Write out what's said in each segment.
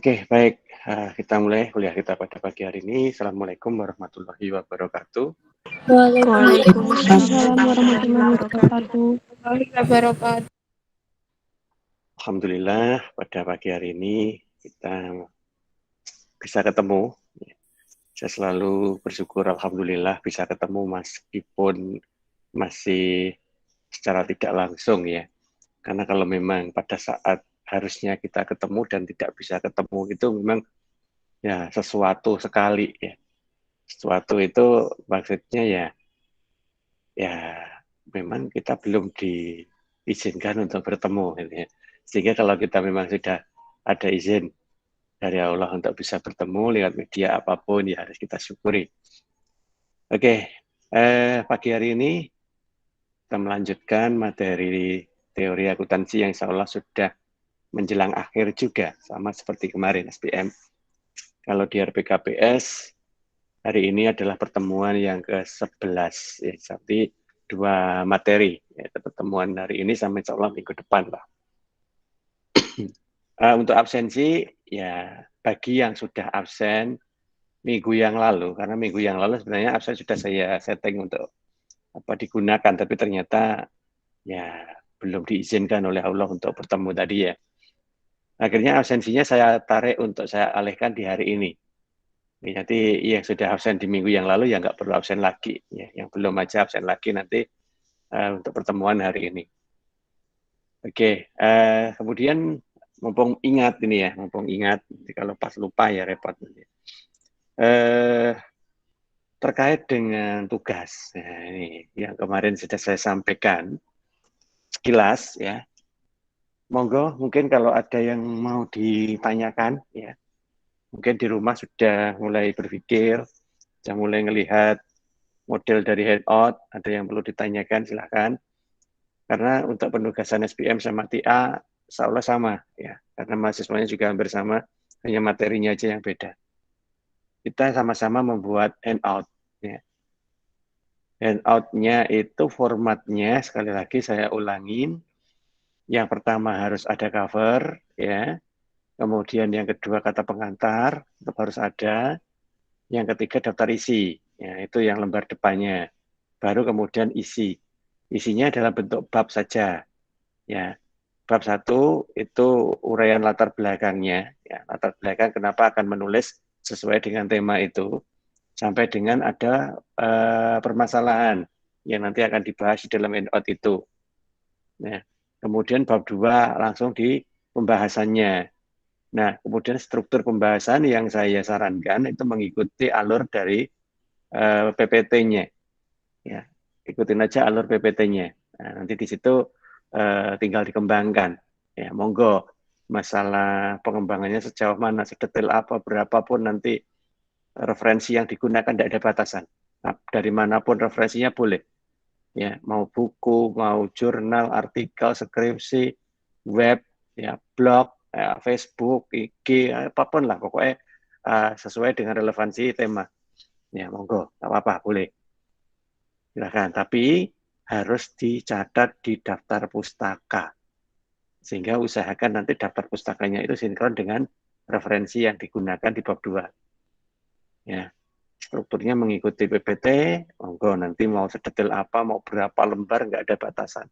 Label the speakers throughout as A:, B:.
A: Oke, baik. Kita mulai kuliah kita pada pagi hari ini. Assalamualaikum warahmatullahi wabarakatuh.
B: Waalaikumsalam warahmatullahi wabarakatuh.
A: Alhamdulillah pada pagi hari ini kita bisa ketemu. Saya selalu bersyukur alhamdulillah bisa ketemu meskipun masih secara tidak langsung ya. Karena kalau memang pada saat harusnya kita ketemu dan tidak bisa ketemu itu memang ya sesuatu sekali ya. Sesuatu itu maksudnya ya memang kita belum diizinkan untuk bertemu gitu ya. Sehingga kalau kita memang sudah ada izin dari Allah untuk bisa bertemu lewat media apapun ya harus kita syukuri. Oke, pagi hari ini kita melanjutkan materi teori akuntansi yang insya Allah sudah menjelang akhir juga, sama seperti kemarin SPM. Kalau di RPKPS, hari ini adalah pertemuan yang ke-11, ya, seperti 2 materi, yaitu pertemuan hari ini sampai insya Allah minggu depan lah. Untuk absensi, ya bagi yang sudah absen minggu yang lalu, karena minggu yang lalu sebenarnya absen sudah saya setting untuk digunakan, tapi ternyata ya belum diizinkan oleh Allah untuk bertemu tadi ya. Akhirnya absensinya saya tarik untuk saya alihkan di hari ini. Nanti yang sudah absen di minggu yang lalu ya nggak perlu absen lagi. Ya. Yang belum aja absen lagi nanti untuk pertemuan hari ini. Oke, kemudian mumpung ingat kalau pas lupa ya repot. Terkait dengan tugas, nah, ini yang kemarin sudah saya sampaikan sekilas ya. Monggo mungkin kalau ada yang mau ditanyakan ya. Mungkin di rumah sudah mulai berpikir, sudah mulai melihat model dari handout, ada yang perlu ditanyakan silahkan. Karena untuk penugasan SPM sama TA, insya Allah sama ya. Karena mahasiswanya juga hampir sama, hanya materinya aja yang beda. Kita sama-sama membuat handout. Ya. Handout-nya itu formatnya, sekali lagi saya ulangin, yang pertama harus ada cover, ya. Kemudian yang kedua kata pengantar, tetap harus ada. Yang ketiga daftar isi, ya, itu yang lembar depannya. Baru kemudian isi. Isinya dalam bentuk bab saja. Ya, bab 1 itu uraian latar belakangnya. Ya, latar belakang kenapa akan menulis sesuai dengan tema itu. Sampai dengan ada permasalahan yang nanti akan dibahas di dalam handout itu. Nah, kemudian bab 2 langsung di pembahasannya. Nah, kemudian struktur pembahasan yang saya sarankan itu mengikuti alur dari PPT-nya. Ya, ikutin aja alur PPT-nya. Nah, nanti di situ tinggal dikembangkan. Ya, monggo masalah pengembangannya sejauh mana, sedetail apa, berapapun nanti referensi yang digunakan tidak ada batasan. Nah, dari manapun referensinya boleh. Ya, mau buku, mau jurnal, artikel, skripsi, web, ya, blog, ya, Facebook, IG, apapun lah pokoknya sesuai dengan relevansi tema. Ya, monggo, tak apa-apa, boleh. Silakan, tapi harus dicatat di daftar pustaka. Sehingga usahakan nanti daftar pustakanya itu sinkron dengan referensi yang digunakan di bab 2. Ya, strukturnya mengikuti PPT, monggo nanti mau sedetail apa, mau berapa lembar, nggak ada batasan.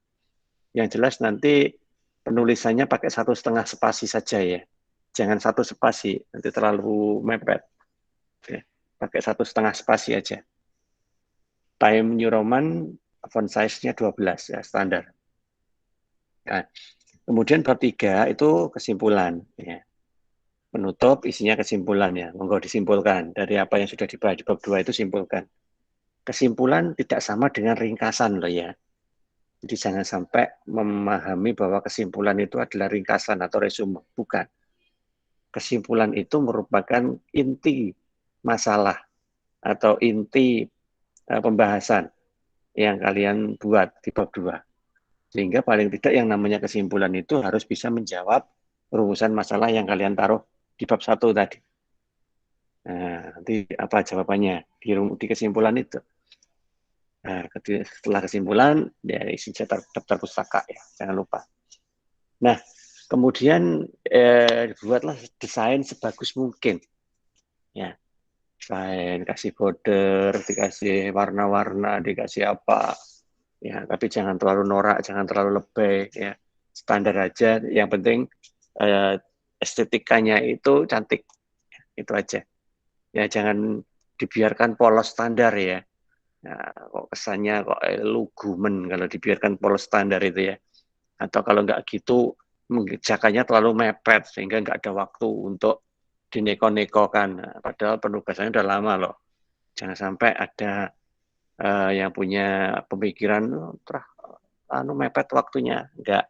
A: Yang jelas nanti penulisannya pakai 1,5 spasi saja ya. Jangan 1 spasi, nanti terlalu mepet. Ya, pakai 1,5 spasi aja. Time New Roman, font size-nya 12 ya, standar. Nah, kemudian bab 3 itu kesimpulan. Ya. Penutup isinya kesimpulan ya. Monggo disimpulkan. Dari apa yang sudah dibahas di bab 2 itu simpulkan. Kesimpulan tidak sama dengan ringkasan loh ya. Jadi jangan sampai memahami bahwa kesimpulan itu adalah ringkasan atau resume. Bukan. Kesimpulan itu merupakan inti masalah atau inti pembahasan yang kalian buat di bab 2. Sehingga paling tidak yang namanya kesimpulan itu harus bisa menjawab rumusan masalah yang kalian taruh di bab 1 tadi. Nah, nanti apa jawabannya di kesimpulan itu. Nah, setelah kesimpulan, ya isi daftar pustaka ya, jangan lupa. Nah, Kemudian buatlah desain sebagus mungkin. Ya, desain, kasih border, dikasih warna-warna, dikasih apa. Ya, tapi jangan terlalu norak, jangan terlalu lebay. Ya, standar aja. Yang penting estetikanya itu cantik. Itu aja. Ya, jangan dibiarkan polos standar ya. Nah, kok kesannya kok lugumen kalau dibiarkan polos standar itu ya. Atau kalau nggak gitu, mengerjakannya terlalu mepet sehingga nggak ada waktu untuk dineko-nekokan. Nah, padahal penugasannya udah lama loh. Jangan sampai ada yang punya pemikiran anu mepet waktunya. Nggak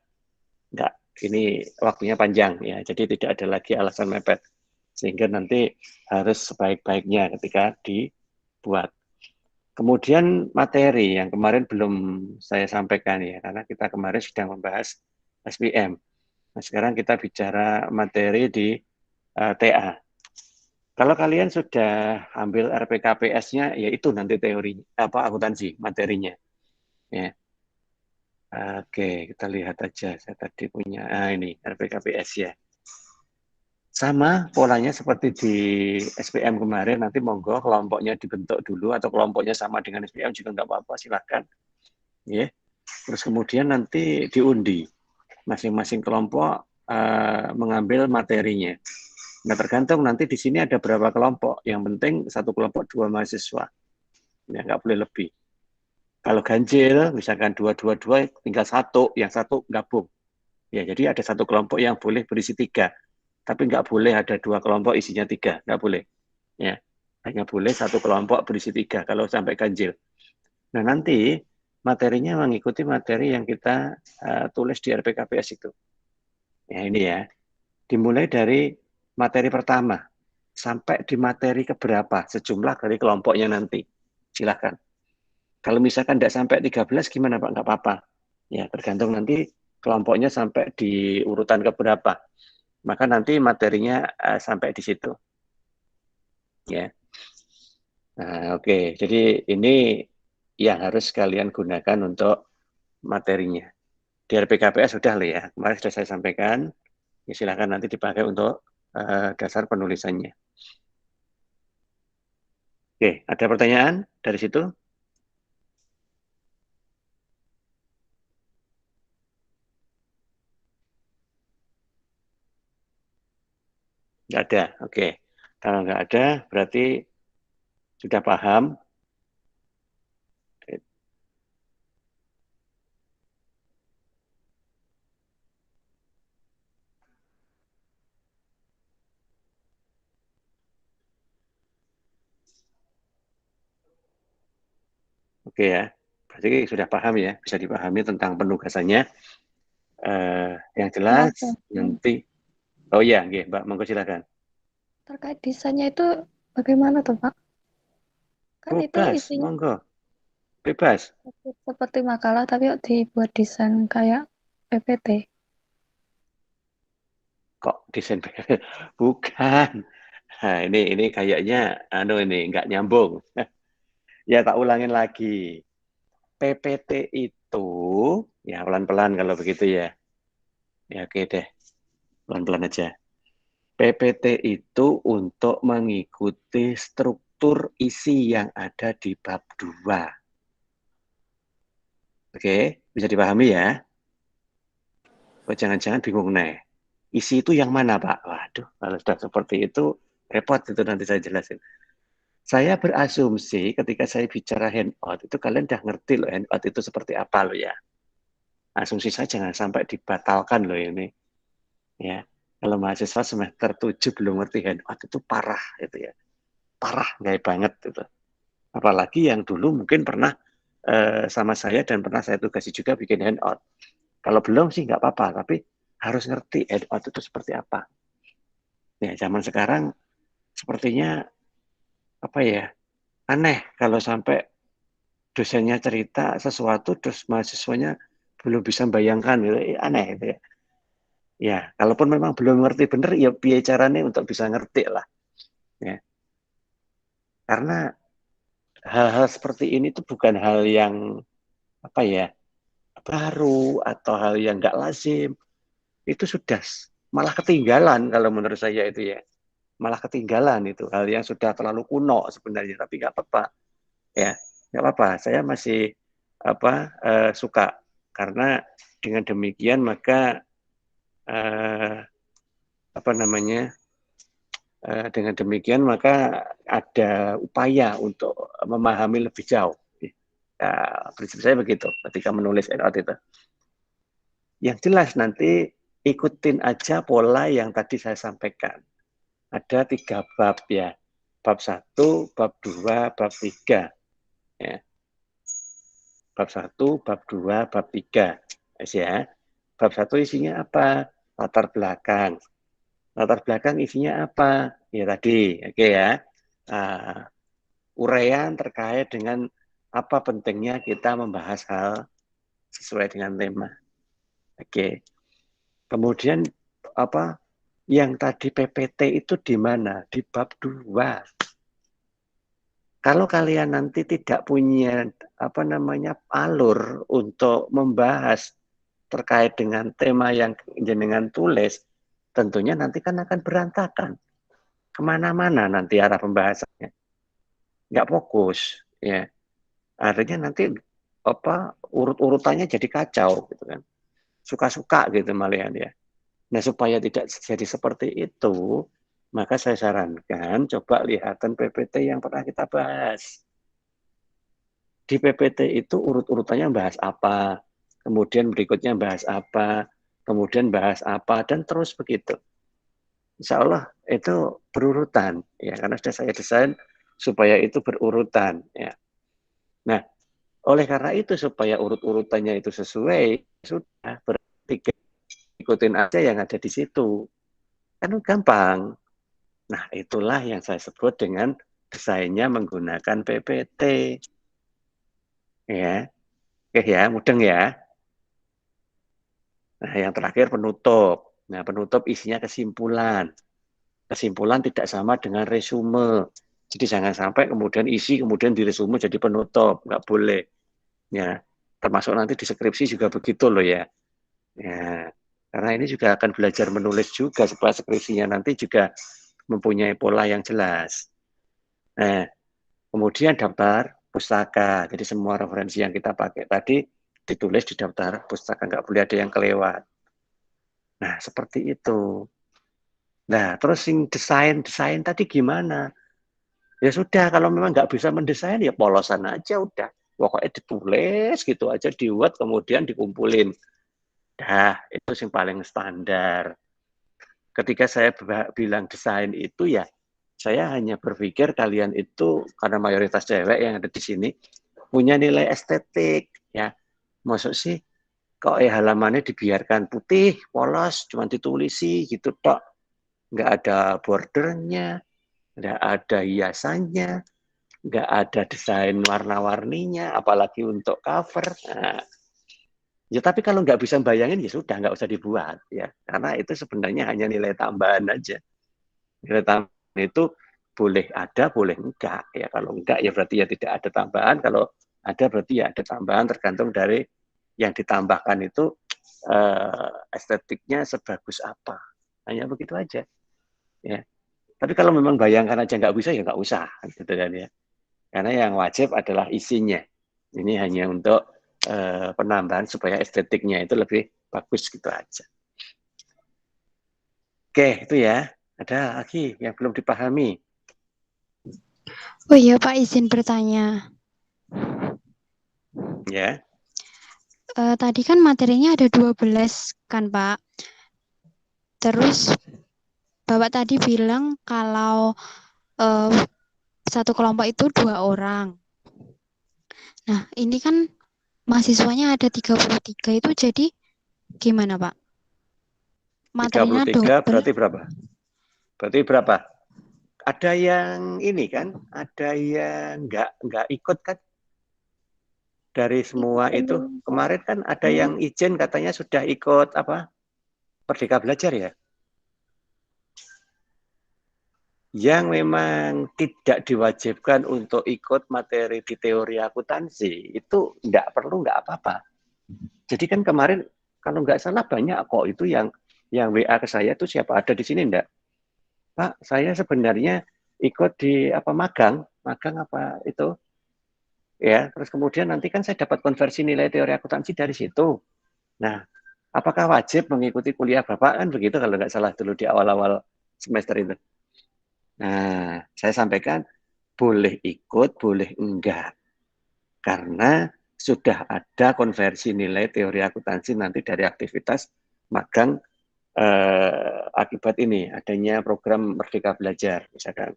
A: ini waktunya panjang ya. Jadi tidak ada lagi alasan mepet. Sehingga nanti harus sebaik-baiknya ketika dibuat. Kemudian materi yang kemarin belum saya sampaikan ya, karena kita kemarin sedang membahas SPM. Nah, sekarang kita bicara materi di TA. Kalau kalian sudah ambil RPKPS-nya, ya itu nanti teorinya, apa akuntansi materinya. Ya. Oke, kita lihat aja. Saya tadi punya, ini RPKPS ya. Sama polanya seperti di SPM kemarin, nanti monggo kelompoknya dibentuk dulu atau kelompoknya sama dengan SPM juga nggak apa-apa, silakan. Ya. Terus kemudian nanti diundi. Masing-masing kelompok mengambil materinya. Nah, tergantung nanti di sini ada berapa kelompok. Yang penting satu kelompok 2 mahasiswa. Ya, nggak boleh lebih. Kalau ganjil, misalkan 2-2-2, tinggal satu, yang satu gabung. Ya, jadi ada satu kelompok yang boleh berisi 3. Tapi nggak boleh ada 2 kelompok isinya 3. Nggak boleh. Ya, hanya boleh satu kelompok berisi 3 kalau sampai ganjil. Nah, nanti materinya mengikuti materi yang kita tulis di RPKPS itu. Ya, ini ya. Dimulai dari materi pertama sampai di materi keberapa sejumlah dari kelompoknya nanti. Silakan. Kalau misalkan tidak sampai 13 gimana Pak? Nggak apa-apa. Ya, tergantung nanti kelompoknya sampai di urutan keberapa. Maka nanti materinya sampai di situ. Ya. Nah, oke. Jadi ini yang harus kalian gunakan untuk materinya. Di RPKPS sudah lah ya. Kemarin sudah saya sampaikan. Ya, silakan nanti dipakai untuk dasar penulisannya. Oke, ada pertanyaan dari situ? Nggak ada. Oke. Kalau nggak ada, berarti sudah paham. Oke ya. Berarti sudah paham ya. Bisa dipahami tentang penugasannya. Yang jelas
B: Maaf ya,
A: nanti. Oh iya, Mbak. Monggo silakan.
B: terkait desainnya itu bagaimana tuh Pak? Kan itu
A: Bebas,
B: isinya
A: monggo. Bebas.
B: seperti makalah tapi yuk dibuat desain kayak PPT.
A: Kok desain bukan. Nah, ini kayaknya ini nggak nyambung. Ya tak ulangin lagi. PPT itu ya pelan-pelan kalau begitu ya. Ya oke deh, pelan-pelan aja. PPT itu untuk mengikuti struktur isi yang ada di bab 2. Oke, bisa dipahami ya? Oh, jangan-jangan bingung nih. Isi itu yang mana, Pak? Waduh, kalau sudah seperti itu, repot itu nanti saya jelasin. Saya berasumsi ketika saya bicara handout, itu kalian udah ngerti loh handout itu seperti apa loh ya. Asumsi saya jangan sampai dibatalkan loh ini. Ya, kalau mahasiswa semester 7 belum ngerti handout itu parah itu ya. Parah, nggak banget itu. Apalagi yang dulu mungkin pernah sama saya dan pernah saya tugasi juga bikin handout. Kalau belum sih nggak apa-apa, tapi harus ngerti handout itu seperti apa. Ya, zaman sekarang sepertinya apa ya, aneh kalau sampai dosennya cerita sesuatu terus mahasiswanya belum bisa membayangkan gitu. Aneh itu ya. Ya, kalaupun memang belum ngerti bener ya biaya caranya untuk bisa ngerti lah. Ya. Karena hal-hal seperti ini tuh bukan hal yang apa ya baru atau hal yang nggak lazim. itu sudah malah ketinggalan kalau menurut saya itu ya. Malah ketinggalan itu hal yang sudah terlalu kuno sebenarnya, tapi nggak apa-apa ya, nggak apa-apa. Saya masih suka karena dengan demikian maka eh, dengan demikian maka ada upaya untuk memahami lebih jauh. Ya, prinsip saya begitu ketika menulis layout itu. Yang jelas nanti ikutin aja pola yang tadi saya sampaikan. Ada 3 bab ya. Bab 1, bab 2, bab 3. Ya. Bab 1, bab 2, bab 3. Ya. Bab 1 isinya apa? Latar belakang. Latar belakang isinya apa? Ya tadi, oke ya. Uraian terkait dengan apa pentingnya kita membahas hal sesuai dengan tema. Oke. Kemudian apa yang tadi PPT itu di mana? Di bab 2. Kalau kalian nanti tidak punya alur untuk membahas terkait dengan tema yang jenengan tulis, tentunya nanti kan akan berantakan. Kemana-mana nanti arah pembahasannya. Nggak fokus. Ya. Artinya nanti urut-urutannya jadi kacau gitu kan. Suka-suka gitu malian ya. Nah, supaya tidak jadi seperti itu, maka saya sarankan coba lihatan PPT yang pernah kita bahas. Di PPT itu urut-urutannya bahas apa, kemudian berikutnya bahas apa, kemudian bahas apa, dan terus begitu. Insya Allah itu berurutan, ya, karena sudah saya desain supaya itu berurutan. Ya. Nah, oleh karena itu supaya urut-urutannya itu sesuai, sudah berarti ikutin aja yang ada di situ. Kan gampang. Nah, itulah yang saya sebut dengan desainnya menggunakan PPT. Ya. Oke ya, mudeng ya. Nah, yang terakhir penutup. Nah, penutup isinya kesimpulan. Kesimpulan tidak sama dengan resume. Jadi jangan sampai kemudian isi, kemudian di resume jadi penutup. Nggak boleh. Ya, termasuk nanti di skripsi juga begitu loh ya. Ya, karena ini juga akan belajar menulis juga supaya skripsinya nanti juga mempunyai pola yang jelas. Nah, kemudian daftar pustaka. Jadi semua referensi yang kita pakai tadi ditulis di daftar pustaka, nggak boleh ada yang kelewat. Nah, seperti itu. Nah, terus desain tadi gimana? Ya sudah, kalau memang nggak bisa mendesain, ya polosan aja udah. Pokoknya ditulis gitu aja, di Word, kemudian dikumpulin. Dah, itu yang paling standar. Ketika saya bilang desain itu ya, saya hanya berpikir kalian itu, karena mayoritas cewek yang ada di sini, punya nilai estetik. Ya, maksud sih, kok halamannya dibiarkan putih, polos, cuma ditulisi gitu tok. Nggak ada bordernya, nggak ada hiasannya, nggak ada desain warna-warninya, apalagi untuk cover. Nah, ya tapi kalau nggak bisa bayangin ya sudah nggak usah dibuat ya, karena itu sebenarnya hanya nilai tambahan aja. Nilai tambahan itu boleh ada, boleh enggak ya. Kalau enggak ya berarti ya tidak ada tambahan. Kalau ada berarti ya ada tambahan, tergantung dari yang ditambahkan itu estetiknya sebagus apa. Hanya begitu aja. Ya. Tapi kalau memang bayangkan aja nggak bisa ya nggak usah, gitu kan ya. Karena yang wajib adalah isinya. Ini hanya untuk penambahan supaya estetiknya itu lebih bagus gitu aja. Oke, itu ya. Ada lagi yang belum dipahami.
B: Oh iya Pak, izin bertanya.
A: Ya.
B: Tadi kan materinya ada 12 kan Pak. Terus Bapak tadi bilang kalau satu kelompok itu 2 orang. Nah, ini kan mahasiswanya ada 33 itu jadi gimana Pak? Materinya
A: 33
B: double.
A: berarti berapa? Berarti berapa? Ada yang ini kan, ada yang nggak ikut kan? Dari semua itu kemarin kan ada yang izin katanya sudah ikut Merdeka Belajar ya. Yang memang tidak diwajibkan untuk ikut materi di teori akuntansi itu nggak perlu, nggak apa-apa. Jadi kan kemarin kalau nggak salah banyak kok itu yang Yang WA ke saya tuh siapa? Ada di sini enggak? Pak, saya sebenarnya ikut di magang apa itu? Ya, terus kemudian nanti kan saya dapat konversi nilai teori akuntansi dari situ. Nah, apakah wajib mengikuti kuliah Bapak? Kan begitu kalau nggak salah dulu di awal-awal semester itu. Nah, saya sampaikan boleh ikut, boleh enggak. Karena sudah ada konversi nilai teori akuntansi nanti dari aktivitas magang akibat ini, adanya program Merdeka Belajar, misalkan.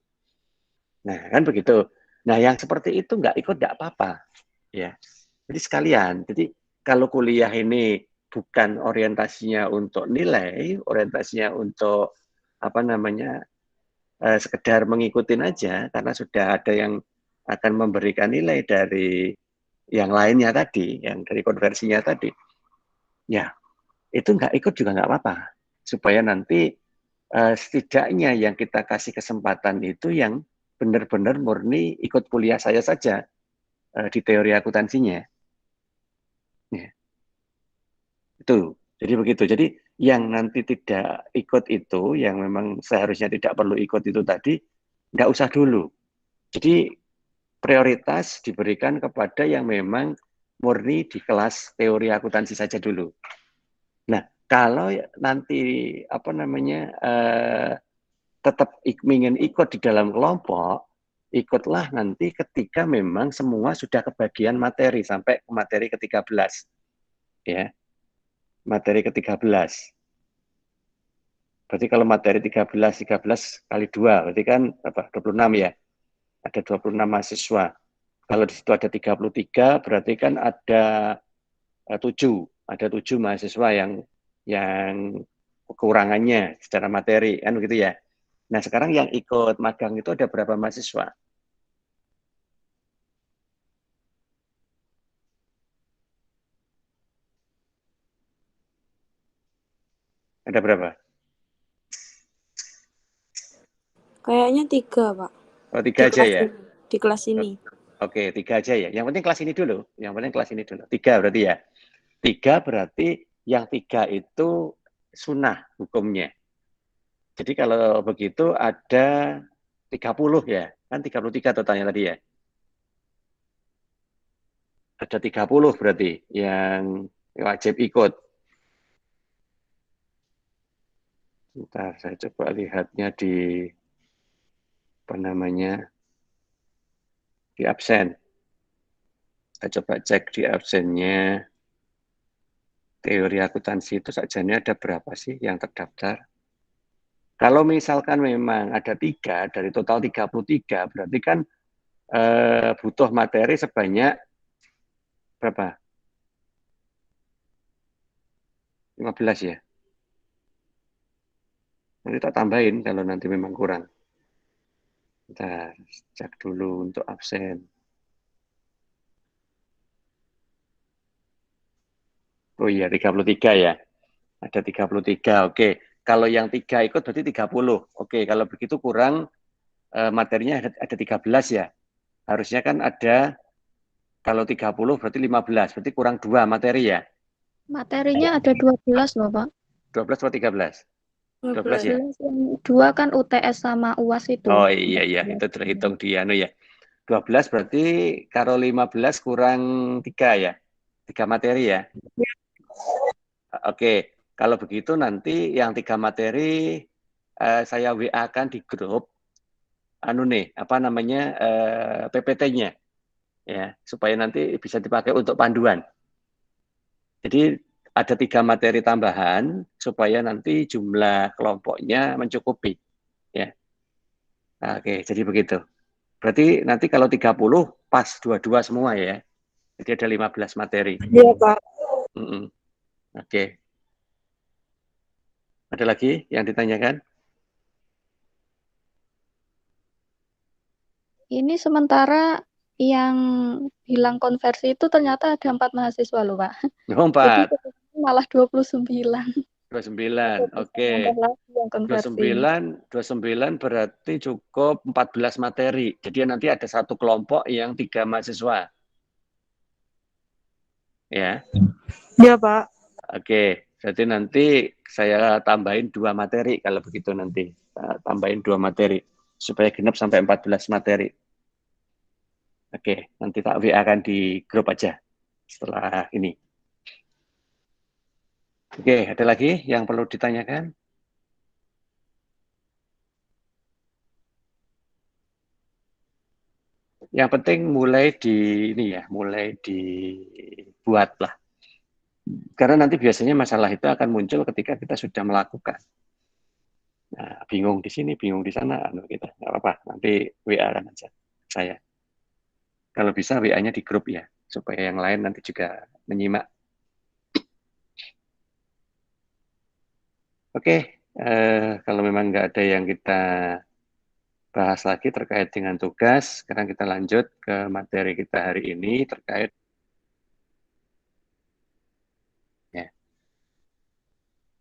A: Nah, kan begitu. Nah, yang seperti itu nggak ikut nggak apa-apa. Ya, jadi sekalian. Jadi kalau kuliah ini bukan orientasinya untuk nilai, orientasinya untuk sekedar mengikuti aja, karena sudah ada yang akan memberikan nilai dari yang lainnya tadi, yang dari konversinya tadi. Ya, itu nggak ikut juga nggak apa-apa. Supaya nanti setidaknya yang kita kasih kesempatan itu yang benar-benar murni ikut kuliah saya saja di teori akuntansinya. Ya, itu. Jadi begitu. Jadi yang nanti tidak ikut itu, yang memang seharusnya tidak perlu ikut itu tadi, nggak usah dulu. Jadi prioritas diberikan kepada yang memang murni di kelas teori akuntansi saja dulu. Nah, kalau nanti tetap ingin ikut di dalam kelompok, ikutlah nanti ketika memang semua sudah kebagian materi sampai ke materi ke-13. Ya, materi ke-13. Berarti kalau materi 13 kali 2, berarti kan 26 ya. Ada 26 mahasiswa. Kalau di situ ada 33, berarti kan ada 7. Ada 7 mahasiswa yang kekurangannya secara materi, kan begitu ya. Nah, sekarang yang ikut magang itu ada berapa mahasiswa? Ada berapa?
C: Kayaknya 3, Pak.
A: Oh, 3 aja ya?
C: Di kelas ini.
A: Oke, 3 aja ya. Yang penting kelas ini dulu. Yang penting kelas ini dulu. 3 berarti ya. 3 berarti yang 3 itu sunnah hukumnya. Jadi kalau begitu ada 30 ya. Kan 33 totalnya tadi ya. Ada 30 berarti yang wajib ikut. Bentar, saya coba lihatnya di di absen. Kita coba cek di absennya. Teori akuntansi itu sajanya ada berapa sih yang terdaftar? Kalau misalkan memang ada 3 dari total 33, berarti kan butuh materi sebanyak berapa? 15 ya? Nanti tak tambahin kalau nanti memang kurang. Kita cek dulu untuk absen. Oh iya, 33 ya. Ada 33, oke. Kalau yang 3 ikut berarti 30. Oke, kalau begitu kurang materinya ada 13 ya. Harusnya kan ada, kalau 30 berarti 15. Berarti kurang 2 materi ya.
B: Materinya ada 12 loh, Pak.
A: 12 atau 13? 12 ya?
B: 12 yang 2 kan UTS sama UAS itu.
A: Oh iya, itu terhitung di ya. 12 berarti kalau 15 kurang 3 ya? 3 materi ya? Oke, kalau begitu nanti yang 3 materi saya WA-kan di grup PPT-nya ya, supaya nanti bisa dipakai untuk panduan. Jadi ada 3 materi tambahan supaya nanti jumlah kelompoknya mencukupi ya. Oke, jadi begitu. Berarti nanti kalau 30 pas dua-dua semua ya. Jadi ada 15 materi.
C: Iya, Pak.
A: Oke. Ada lagi yang ditanyakan?
B: Ini sementara yang bilang konversi itu ternyata ada 4 mahasiswa loh, Pak.
A: Oh,
B: Jadi
A: 4.
B: malah 29.
A: 29. Oke.
B: Lagi yang konversi.
A: 29 berarti cukup 14 materi. Jadi nanti ada satu kelompok yang 3 mahasiswa. Ya.
C: Iya, Pak.
A: Oke. Jadi nanti saya tambahin 2 materi kalau begitu nanti. Tambahin 2 materi supaya genap sampai 14 materi. Oke, nanti tak WA-kan di grup aja setelah ini. Oke, ada lagi yang perlu ditanyakan? Yang penting mulai dibuat lah. Karena nanti biasanya masalah itu akan muncul ketika kita sudah melakukan. Nah, bingung di sini, bingung di sana, kita nggak apa-apa. Nanti WA-kan aja saya. Kalau bisa WA-nya di grup ya, supaya yang lain nanti juga menyimak. Oke, kalau memang nggak ada yang kita bahas lagi terkait dengan tugas, sekarang kita lanjut ke materi kita hari ini terkait ya.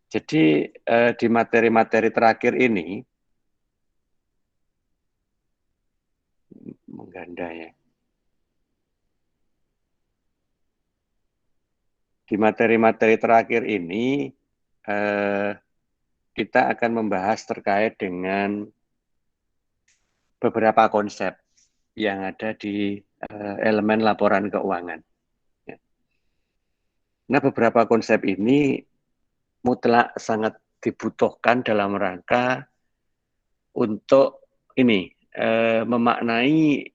A: Jadi di materi-materi terakhir ini mengganda ya. Di materi-materi terakhir ini kita akan membahas terkait dengan beberapa konsep yang ada di elemen laporan keuangan. Nah, beberapa konsep ini mutlak sangat dibutuhkan dalam rangka untuk ini memaknai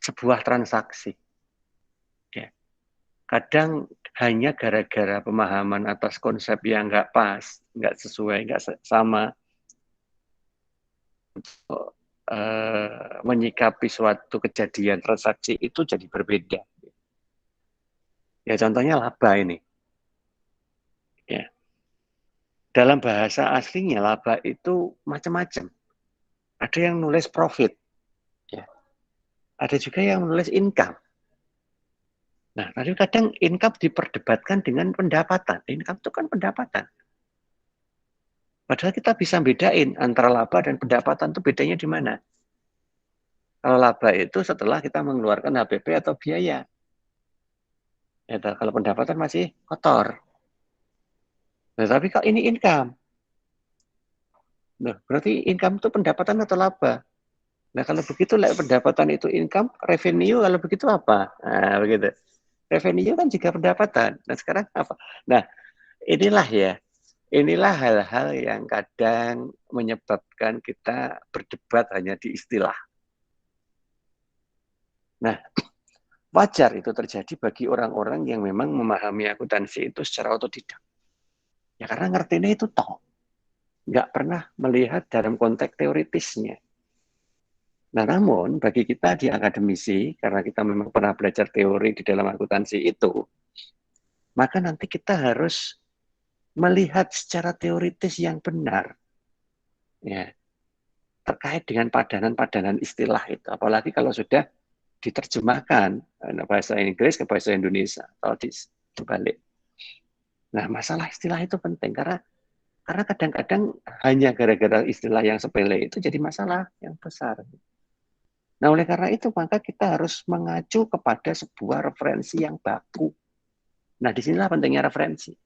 A: sebuah transaksi. Ya. Kadang hanya gara-gara pemahaman atas konsep yang nggak pas, nggak sesuai, nggak sama, menyikapi suatu kejadian transaksi itu jadi berbeda. Ya contohnya laba ini. Ya. Dalam bahasa aslinya laba itu macam-macam. Ada yang nulis profit, ya. Ada juga yang menulis income. Nah, tapi kadang income diperdebatkan dengan pendapatan. Income itu kan pendapatan. Padahal kita bisa bedain antara laba dan pendapatan itu bedanya di mana. Kalau laba itu setelah kita mengeluarkan HPP atau biaya. Ya, kalau pendapatan masih kotor. Nah, tapi kalau ini income. Nah, berarti income itu pendapatan atau laba? Nah, kalau begitu pendapatan itu income, revenue kalau begitu apa? Nah, begitu. Revenue kan juga pendapatan. Nah, sekarang apa? Nah, inilah hal-hal yang kadang menyebabkan kita berdebat hanya di istilah. Nah, wajar itu terjadi bagi orang-orang yang memang memahami akuntansi itu secara otodidak. Ya karena ngertinya itu toh. Nggak pernah melihat dalam konteks teoritisnya. Nah, namun bagi kita di akademisi, karena kita memang pernah belajar teori di dalam akuntansi itu, maka nanti kita harus melihat secara teoritis yang benar. Ya, terkait dengan padanan-padanan istilah itu. Apalagi kalau sudah diterjemahkan bahasa Inggris ke bahasa Indonesia atau dibalik. Nah, masalah istilah itu penting karena kadang-kadang hanya gara-gara istilah yang sepele itu jadi masalah yang besar. Nah, oleh karena itu maka kita harus mengacu kepada sebuah referensi yang baku. Nah, disinilah pentingnya referensi.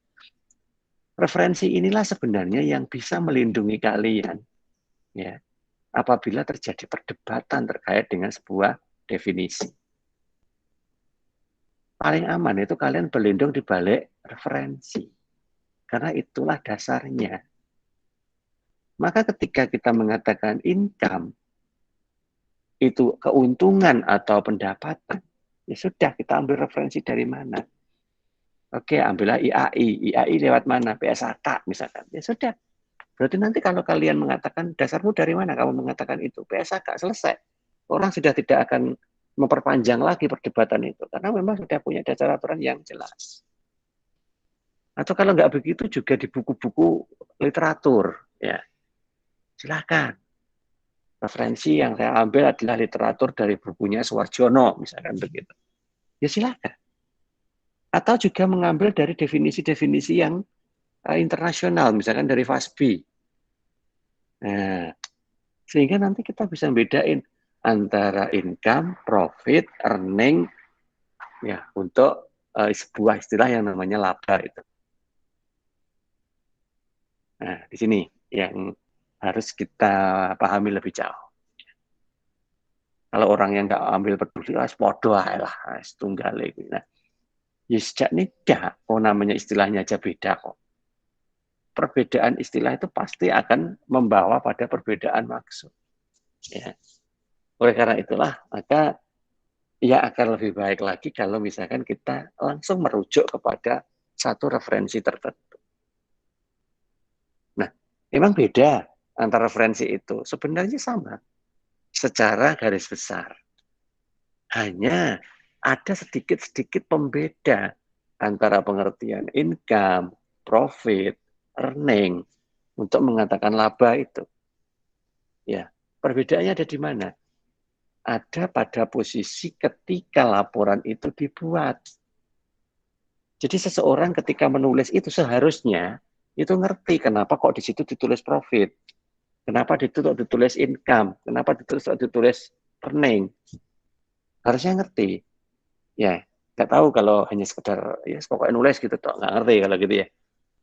A: Referensi inilah sebenarnya yang bisa melindungi kalian, ya, apabila terjadi perdebatan terkait dengan sebuah definisi. Paling aman itu kalian berlindung di balik referensi. Karena itulah dasarnya. Maka ketika kita mengatakan income, itu keuntungan atau pendapatan, ya sudah kita ambil referensi dari mana. Oke, ambillah IAI. IAI lewat mana? PSAK misalkan. Ya sudah. Berarti nanti kalau kalian mengatakan, dasarmu dari mana kamu mengatakan itu? PSAK, selesai. Orang sudah tidak akan memperpanjang lagi perdebatan itu. Karena memang sudah punya dasar aturan yang jelas. Atau kalau nggak begitu juga di buku-buku literatur. Ya, silakan. Referensi yang saya ambil adalah literatur dari bukunya Suwarjono, misalkan begitu. Ya silakan. Atau juga mengambil dari definisi-definisi yang internasional, misalkan dari FASBI. Nah, sehingga nanti kita bisa bedain antara income, profit, earning, ya untuk sebuah istilah yang namanya laba itu. Nah, di sini yang harus kita pahami lebih jauh. Kalau orang yang nggak ambil peduli, podo lah, tunggal itu. Nah, ya sejak nikah, namanya istilahnya aja beda kok. Perbedaan istilah itu pasti akan membawa pada perbedaan maksud. Ya. Oleh karena itulah, maka ya akan lebih baik lagi kalau misalkan kita langsung merujuk kepada satu referensi tertentu. Nah, memang beda antara referensi itu. Sebenarnya sama secara garis besar. Hanya ada sedikit-sedikit pembeda antara pengertian income, profit, earning untuk mengatakan laba itu. Ya, perbedaannya ada di mana? Ada pada posisi ketika laporan itu dibuat. Jadi seseorang ketika menulis itu seharusnya itu ngerti kenapa kok di situ ditulis profit, kenapa ditulis income, kenapa ditulis earning. Harusnya ngerti. Ya, nggak tahu kalau hanya sekedar ya pokoknya nulis gitu toh, nggak ngerti kalau gitu ya.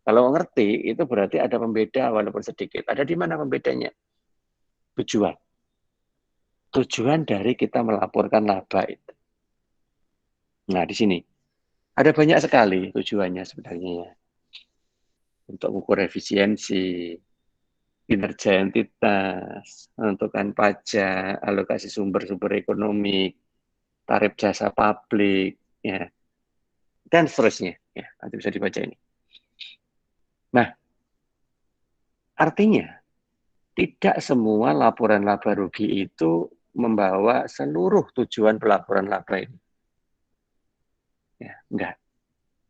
A: Kalau ngerti itu berarti ada pembeda walaupun sedikit. Ada di mana pembedanya? Tujuan. Tujuan dari kita melaporkan laba itu. Nah, di sini ada banyak sekali tujuannya sebenarnya ya. Untuk mengukur efisiensi, kinerja entitas, menentukan pajak, alokasi sumber-sumber ekonomi, tarif jasa publik, ya, dan seterusnya. Ya, nanti bisa dibaca ini. Nah, artinya tidak semua laporan laba rugi itu membawa seluruh tujuan pelaporan laba ini. Ya, enggak.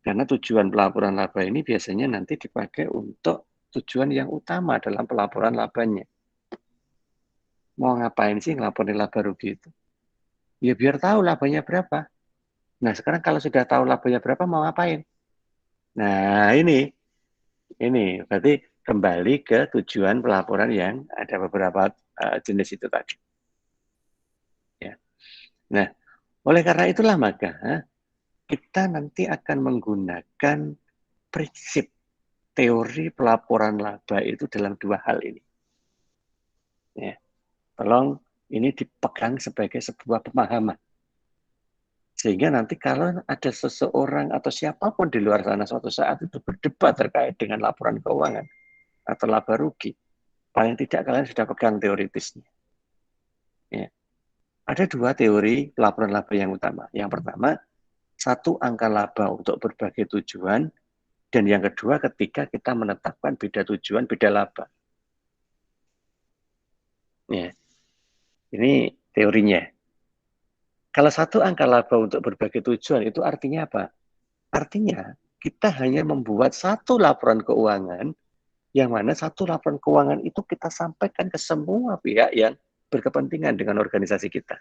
A: Karena tujuan pelaporan laba ini biasanya nanti dipakai untuk tujuan yang utama dalam pelaporan labanya. Mau ngapain sih ngelaporin laba rugi itu? Ya biar tahu labanya berapa. Nah sekarang kalau sudah tahu labanya berapa mau ngapain? Nah ini berarti kembali ke tujuan pelaporan yang ada beberapa jenis itu tadi. Ya. Nah oleh karena itulah maka kita nanti akan menggunakan prinsip teori pelaporan laba itu dalam dua hal ini. Ya. Tolong ini dipegang sebagai sebuah pemahaman. Sehingga nanti kalau ada seseorang atau siapapun di luar sana suatu saat itu berdebat terkait dengan laporan keuangan atau laba rugi, paling tidak kalian sudah pegang teoritisnya. Ya. Ada dua teori pelaporan laba yang utama. Yang pertama, satu angka laba untuk berbagai tujuan, dan yang kedua ketika kita menetapkan beda tujuan, beda laba. Ya. Ini teorinya. Kalau satu angka laba untuk berbagai tujuan itu artinya apa? Artinya kita hanya membuat satu laporan keuangan yang mana satu laporan keuangan itu kita sampaikan ke semua pihak yang berkepentingan dengan organisasi kita.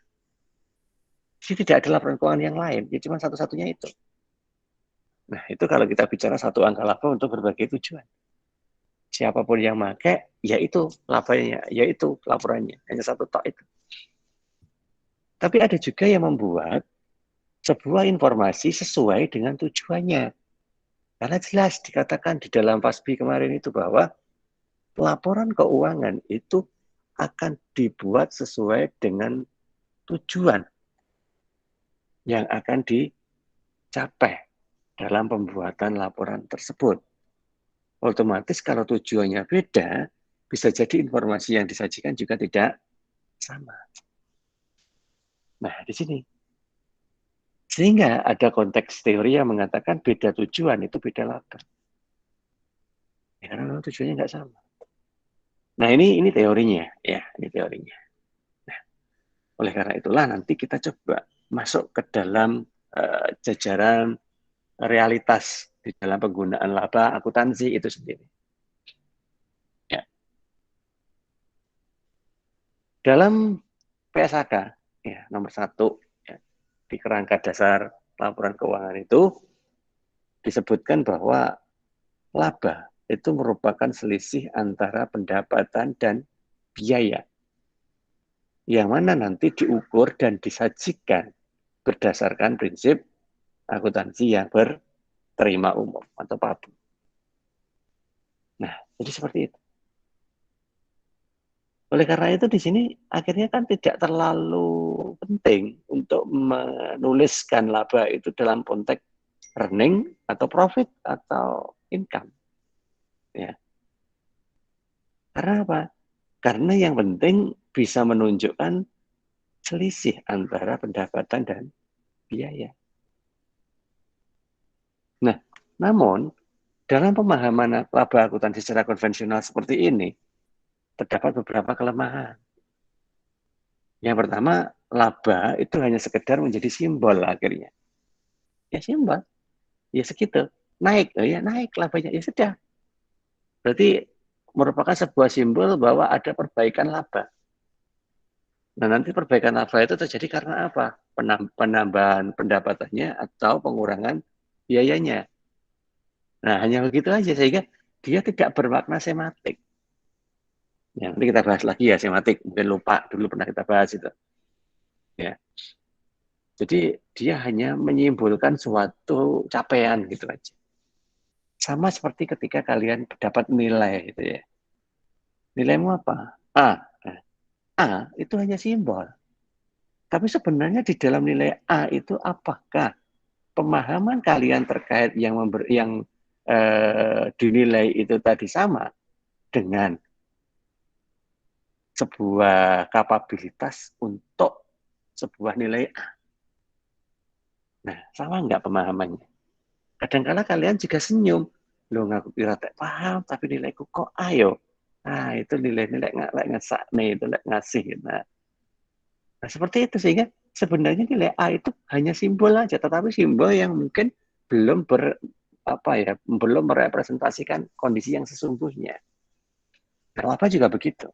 A: Jadi tidak ada laporan keuangan yang lain, ya cuma satu-satunya itu. Nah itu kalau kita bicara satu angka laba untuk berbagai tujuan. Siapapun yang pakai, yaitu labanya, yaitu laporannya. Hanya satu tok itu. Tapi ada juga yang membuat sebuah informasi sesuai dengan tujuannya. Karena jelas dikatakan di dalam FASBI kemarin itu bahwa laporan keuangan itu akan dibuat sesuai dengan tujuan yang akan dicapai dalam pembuatan laporan tersebut. Otomatis kalau tujuannya beda, bisa jadi informasi yang disajikan juga tidak sama. Nah, di sini. Sehingga ada konteks teori yang mengatakan beda tujuan itu beda laba. Ya, karena tujuannya nggak sama. Nah, ini teorinya. Ya, ini teorinya. Nah, oleh karena itulah nanti kita coba masuk ke dalam jajaran realitas di dalam penggunaan laba akuntansi itu sendiri. Ya. Dalam PSAK, ya, nomor 1, ya, di kerangka dasar laporan keuangan itu disebutkan bahwa laba itu merupakan selisih antara pendapatan dan biaya. Yang mana nanti diukur dan disajikan berdasarkan prinsip akuntansi yang berterima umum atau PABU. Nah, jadi seperti itu. Oleh karena itu di sini akhirnya kan tidak terlalu penting untuk menuliskan laba itu dalam konteks earning atau profit atau income. Ya. Karena apa? Karena yang penting bisa menunjukkan selisih antara pendapatan dan biaya. Nah, namun dalam pemahaman laba akuntansi secara konvensional seperti ini, terdapat beberapa kelemahan. Yang pertama, laba itu hanya sekedar menjadi simbol akhirnya. Ya simbol, ya segitu. Naik, ya naik labanya, ya sudah. Berarti merupakan sebuah simbol bahwa ada perbaikan laba. Nah, nanti perbaikan laba itu terjadi karena apa? Penambahan pendapatannya atau pengurangan biayanya. Nah, hanya begitu aja, sehingga dia tidak bermakna sematik. Ya, nanti kita bahas lagi ya sematik, mungkin lupa dulu pernah kita bahas itu. Ya. Jadi dia hanya menyimpulkan suatu capaian gitu aja. Sama seperti ketika kalian dapat nilai gitu ya. Nilaimu apa? A. Nah, A itu hanya simbol. Tapi sebenarnya di dalam nilai A itu apakah pemahaman kalian terkait yang dinilai itu tadi sama dengan sebuah kapabilitas untuk sebuah nilai A. Nah, sama nggak pemahamannya? Kadang-kala kalian juga senyum. Loh, ngaku kira tak paham, tapi nilaiku kok ayo. Nah, itu nilai-nilai nggak ngesak nih, itu ngasih. Nah, seperti itu sehingga sebenarnya nilai A itu hanya simbol aja, tetapi simbol yang mungkin belum merepresentasikan kondisi yang sesungguhnya. Nah, laba juga begitu.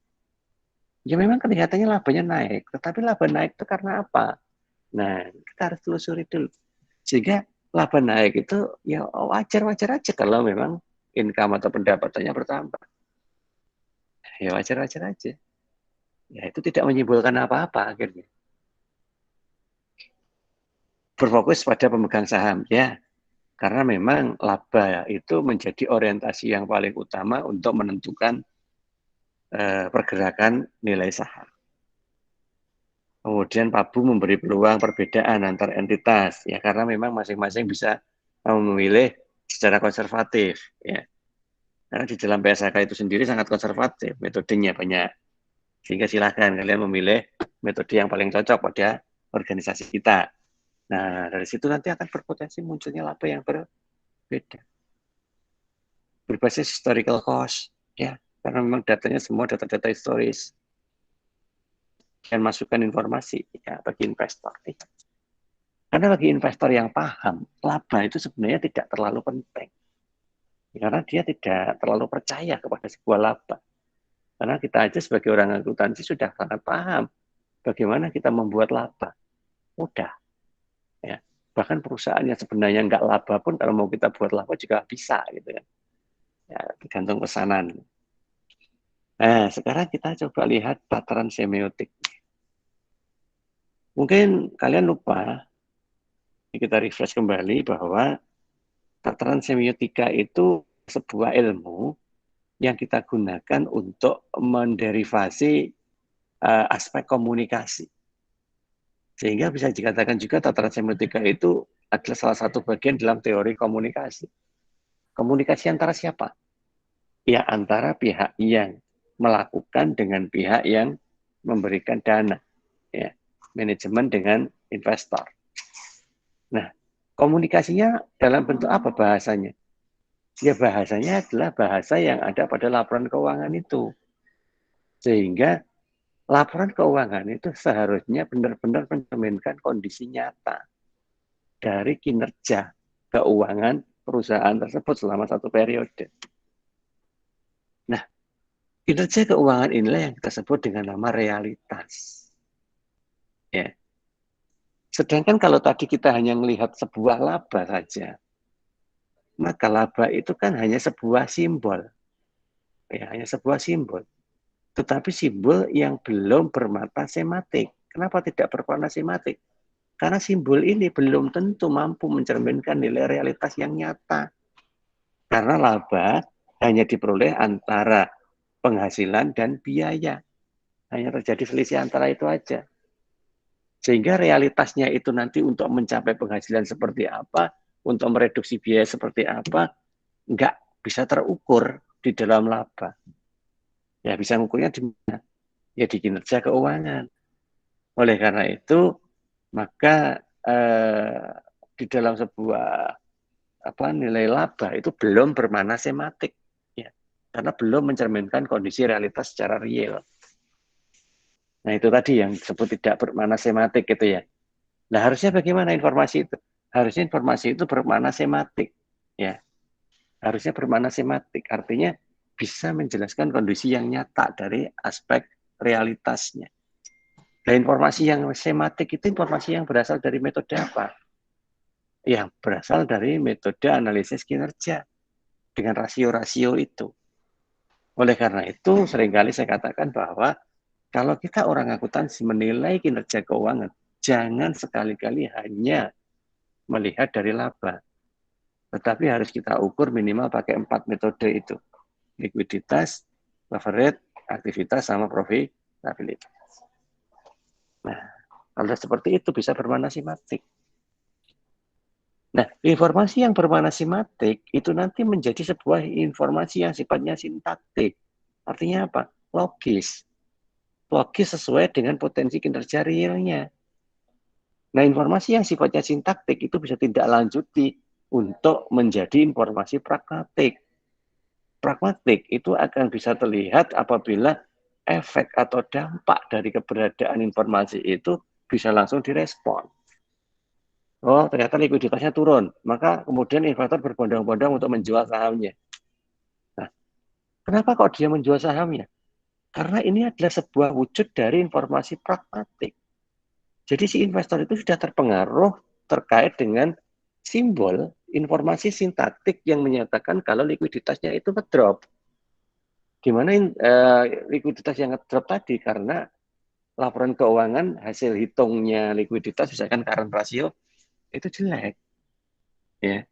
A: Ya memang kelihatannya labanya naik, tetapi laba naik itu karena apa? Nah, kita harus telusuri dulu. Sehingga laba naik itu ya wajar-wajar aja kalau memang income atau pendapatannya bertambah. Ya wajar-wajar aja. Ya itu tidak menyimpulkan apa-apa akhirnya. Berfokus pada pemegang saham, ya. Karena memang laba itu menjadi orientasi yang paling utama untuk menentukan pergerakan nilai saham. Kemudian Pabu memberi peluang perbedaan antar entitas, ya karena memang masing-masing bisa memilih secara konservatif, ya. Karena di dalam PSHK itu sendiri sangat konservatif, metodenya banyak. Sehingga silakan kalian memilih metode yang paling cocok pada organisasi kita. Nah, dari situ nanti akan berpotensi munculnya laba yang berbeda. Berbasis historical cost, ya, karena memang datanya semua data-data historis. Dan masukkan informasi ya bagi investor. Karena bagi investor yang paham, laba itu sebenarnya tidak terlalu penting. Karena dia tidak terlalu percaya kepada sebuah laba. Karena kita aja sebagai orang akuntansi sudah sangat paham bagaimana kita membuat laba. Mudah. Ya. Bahkan perusahaan yang sebenarnya nggak laba pun kalau mau kita buat laba juga bisa gitu kan. Ya, tergantung pesanan. Nah, sekarang kita coba lihat tataran semiotik. Mungkin kalian lupa, kita refresh kembali bahwa tataran semiotika itu sebuah ilmu yang kita gunakan untuk menderivasi aspek komunikasi. Sehingga bisa dikatakan juga tataran semiotika itu adalah salah satu bagian dalam teori komunikasi. Komunikasi antara siapa? Ya antara pihak yang melakukan dengan pihak yang memberikan dana. Ya, manajemen dengan investor. Nah, komunikasinya dalam bentuk apa bahasanya? Ya bahasanya adalah bahasa yang ada pada laporan keuangan itu. Sehingga laporan keuangan itu seharusnya benar-benar mencerminkan kondisi nyata dari kinerja keuangan perusahaan tersebut selama satu periode. Nah, kinerja keuangan inilah yang kita sebut dengan nama realitas. Ya. Sedangkan kalau tadi kita hanya melihat sebuah laba saja, maka laba itu kan hanya sebuah simbol. Ya, hanya sebuah simbol. Tetapi simbol yang belum bermata sematik. Kenapa tidak berwarna sematik? Karena simbol ini belum tentu mampu mencerminkan nilai realitas yang nyata. Karena laba hanya diperoleh antara penghasilan dan biaya. Hanya terjadi selisih antara itu aja. Sehingga realitasnya itu nanti untuk mencapai penghasilan seperti apa, untuk mereduksi biaya seperti apa, nggak bisa terukur di dalam laba. Ya bisa ngukurnya di mana? Ya di kinerja keuangan. Oleh karena itu, maka di dalam sebuah nilai laba itu belum bermakna sematik, ya, karena belum mencerminkan kondisi realitas secara real. Nah itu tadi yang disebut tidak bermakna sematik gitu ya. Nah harusnya bagaimana informasi itu? Harusnya informasi itu bermakna sematik, ya. Harusnya bermakna sematik, artinya bisa menjelaskan kondisi yang nyata dari aspek realitasnya. Nah informasi yang sematik itu informasi yang berasal dari metode apa? Yang berasal dari metode analisis kinerja dengan rasio-rasio itu. Oleh karena itu, seringkali saya katakan bahwa kalau kita orang akuntansi menilai kinerja keuangan, jangan sekali-kali hanya melihat dari laba. Tetapi harus kita ukur minimal pakai 4 metode itu. Likuiditas, leverage, aktivitas, sama profitabilitas. Nah, kalau seperti itu bisa bermakna simatik. Nah, informasi yang bermakna simatik itu nanti menjadi sebuah informasi yang sifatnya sintaktik. Artinya apa? Logis. Logis sesuai dengan potensi kinerja realnya. Nah, informasi yang sifatnya sintaktik itu bisa tindak lanjuti untuk menjadi informasi pragmatik. Pragmatik itu akan bisa terlihat apabila efek atau dampak dari keberadaan informasi itu bisa langsung direspon. Oh, ternyata likuiditasnya turun. Maka kemudian investor berbondong-bondong untuk menjual sahamnya. Nah, kenapa kok dia menjual sahamnya? Karena ini adalah sebuah wujud dari informasi pragmatik. Jadi si investor itu sudah terpengaruh terkait dengan simbol informasi sintaktik yang menyatakan kalau likuiditasnya itu ngedrop. Gimana likuiditas yang ngedrop tadi? Karena laporan keuangan hasil hitungnya likuiditas misalkan current ratio itu jelek. Ya.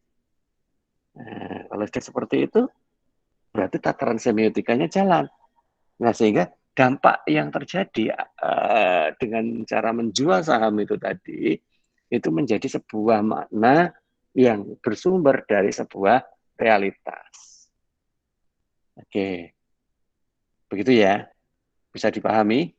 A: Nah, kalau sudah seperti itu, berarti tataran semiotikanya jalan. Nah, sehingga dampak yang terjadi dengan cara menjual saham itu tadi, itu menjadi sebuah makna yang bersumber dari sebuah realitas. Oke, begitu ya. Bisa dipahami?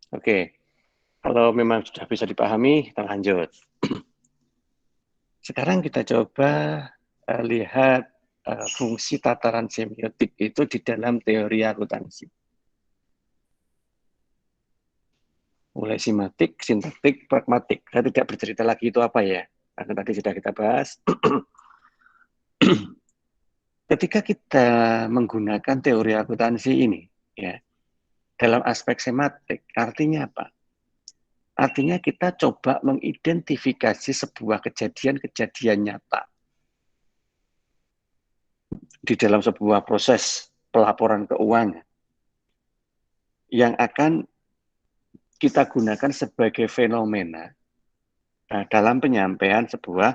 A: Oke, kalau memang sudah bisa dipahami, kita lanjut. Sekarang kita coba lihat fungsi tataran semiotik itu di dalam teori akuntansi. Mulai simatik, sintaktik, pragmatik. Saya tidak bercerita lagi itu apa ya, karena tadi sudah kita bahas. Ketika kita menggunakan teori akuntansi ini, ya, dalam aspek sematik, artinya apa? Artinya kita coba mengidentifikasi sebuah kejadian-kejadian nyata di dalam sebuah proses pelaporan keuangan yang akan kita gunakan sebagai fenomena dalam penyampaian sebuah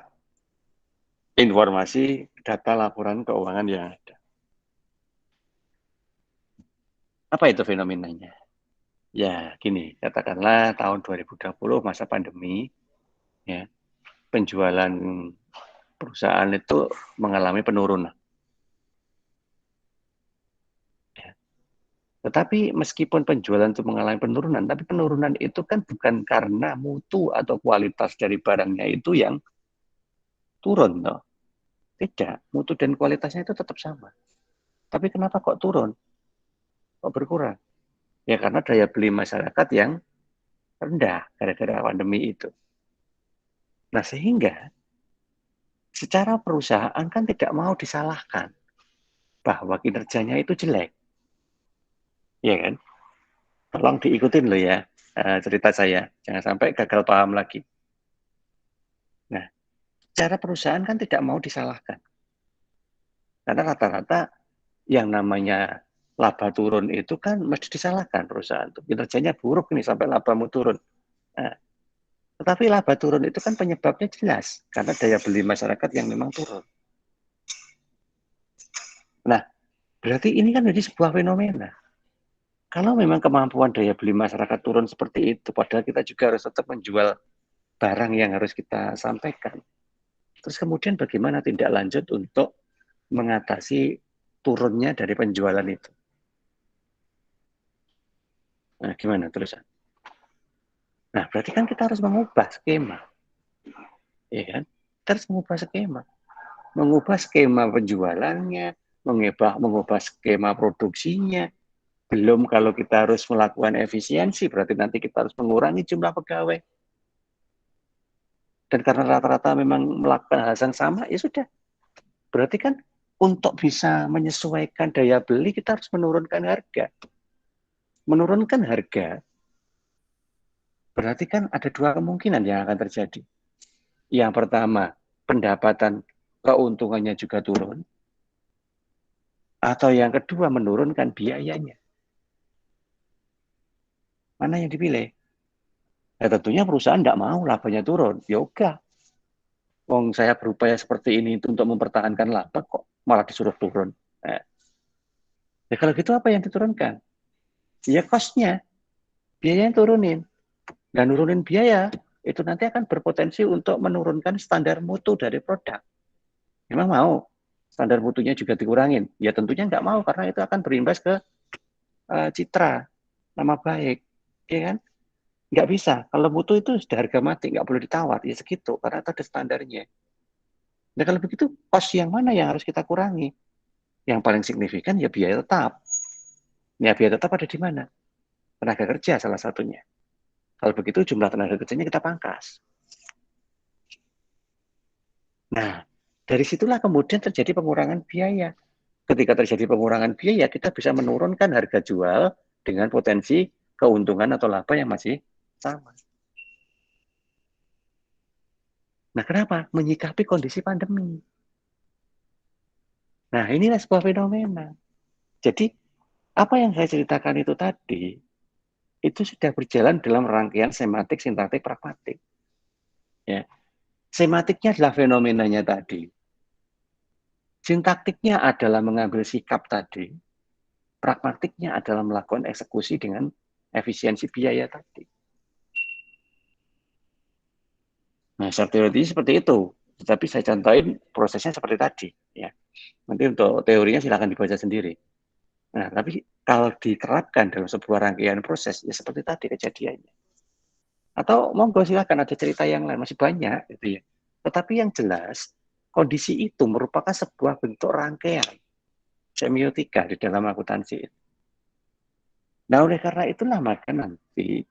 A: informasi data laporan keuangan yang ada. Apa itu fenomenanya? Ya, gini, katakanlah tahun 2020 masa pandemi, ya, penjualan perusahaan itu mengalami penurunan. Ya. Tetapi meskipun penjualan itu mengalami penurunan, tapi penurunan itu kan bukan karena mutu atau kualitas dari barangnya itu yang turun, toh. Tidak, mutu dan kualitasnya itu tetap sama. Tapi kenapa kok turun? Kok berkurang? Ya karena daya beli masyarakat yang rendah gara-gara pandemi itu. Nah sehingga secara perusahaan kan tidak mau disalahkan bahwa kinerjanya itu jelek. Ya kan? Tolong diikutin loh ya cerita saya. Jangan sampai gagal paham lagi. Nah, secara perusahaan kan tidak mau disalahkan. Karena rata-rata yang namanya laba turun itu kan mesti disalahkan perusahaan. Kinerjanya buruk nih sampai labamu turun. Nah, tetapi laba turun itu kan penyebabnya jelas. Karena daya beli masyarakat yang memang turun. Nah, berarti ini kan jadi sebuah fenomena. Kalau memang kemampuan daya beli masyarakat turun seperti itu, padahal kita juga harus tetap menjual barang yang harus kita sampaikan. Terus kemudian bagaimana tindak lanjut untuk mengatasi turunnya dari penjualan itu? Nah, gimana terusan? Nah, berarti kan kita harus mengubah skema. Ya kan? Kita harus mengubah skema. Mengubah skema penjualannya, mengubah skema produksinya. Belum kalau kita harus melakukan efisiensi, berarti nanti kita harus mengurangi jumlah pegawai. Dan karena rata-rata memang melakukan hal yang sama, ya sudah. Berarti kan untuk bisa menyesuaikan daya beli, kita harus menurunkan harga. Menurunkan harga, berarti kan ada dua kemungkinan yang akan terjadi. Yang pertama, pendapatan keuntungannya juga turun. Atau yang kedua, menurunkan biayanya. Mana yang dipilih? Ya tentunya perusahaan tidak mau labanya turun. Ya udah, wong saya berupaya seperti ini untuk mempertahankan laba kok malah disuruh turun. Nah, ya kalau gitu apa yang diturunkan? Ya cost-nya, biayanya turunin. Dan nurunin biaya, itu nanti akan berpotensi untuk menurunkan standar mutu dari produk. Memang mau standar mutunya juga dikurangin? Ya tentunya nggak mau, karena itu akan berimbas ke citra, nama baik. Ya kan? Nggak bisa. Kalau mutu itu sudah harga mati, nggak boleh ditawar. Ya segitu, karena itu ada standarnya. Nah kalau begitu, cost yang mana yang harus kita kurangi? Yang paling signifikan ya biaya tetap. Ya biaya tetap ada di mana? Tenaga kerja salah satunya. Kalau begitu jumlah tenaga kerjanya kita pangkas. Nah, dari situlah kemudian terjadi pengurangan biaya. Ketika terjadi pengurangan biaya, kita bisa menurunkan harga jual dengan potensi keuntungan atau laba yang masih sama. Nah, kenapa? Menyikapi kondisi pandemi. Nah, inilah sebuah fenomena. Jadi, apa yang saya ceritakan itu tadi, itu sudah berjalan dalam rangkaian sematik, sintaktik, pragmatik. Ya. Sematiknya adalah fenomenanya tadi. Sintaktiknya adalah mengambil sikap tadi. Pragmatiknya adalah melakukan eksekusi dengan efisiensi biaya tadi. Nah, teori seperti itu. Tetapi saya contohin prosesnya seperti tadi. Ya. Nanti untuk teorinya silakan dibaca sendiri. Nah, tapi kalau diterapkan dalam sebuah rangkaian proses, ya seperti tadi kejadiannya. Atau monggo silakan ada cerita yang lain, masih banyak. Gitu ya. Tetapi yang jelas, kondisi itu merupakan sebuah bentuk rangkaian semiotika di dalam akuntansi. Nah, oleh karena itulah maka nanti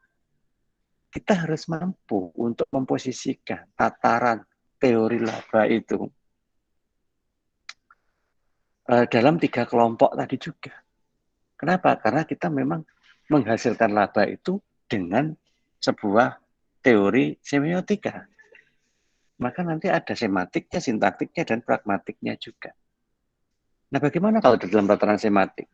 A: kita harus mampu untuk memposisikan tataran teori laba itu dalam 3 kelompok tadi juga. Kenapa? Karena kita memang menghasilkan laba itu dengan sebuah teori semiotika. Maka nanti ada sematiknya, sintaktiknya, dan pragmatiknya juga. Nah, bagaimana kalau dalam tataran sematik?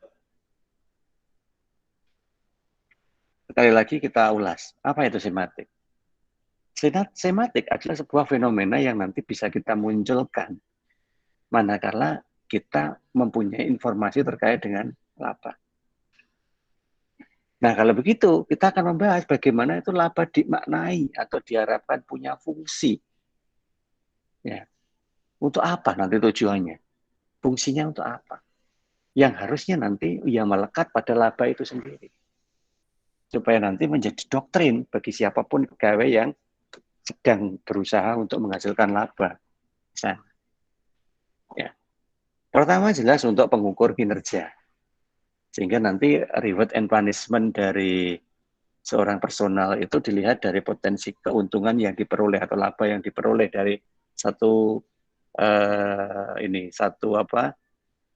A: Sekali lagi kita ulas, apa itu sematik? Sematik adalah sebuah fenomena yang nanti bisa kita munculkan manakala kita mempunyai informasi terkait dengan laba. Nah, kalau begitu, kita akan membahas bagaimana itu laba dimaknai atau diharapkan punya fungsi. Ya. Untuk apa nanti tujuannya? Fungsinya untuk apa? Yang harusnya nanti yang melekat pada laba itu sendiri. Supaya nanti menjadi doktrin bagi siapapun pegawai yang sedang berusaha untuk menghasilkan laba. Misalnya. Ya. Pertama jelas untuk pengukur kinerja. Sehingga nanti reward and punishment dari seorang personal itu dilihat dari potensi keuntungan yang diperoleh atau laba yang diperoleh dari satu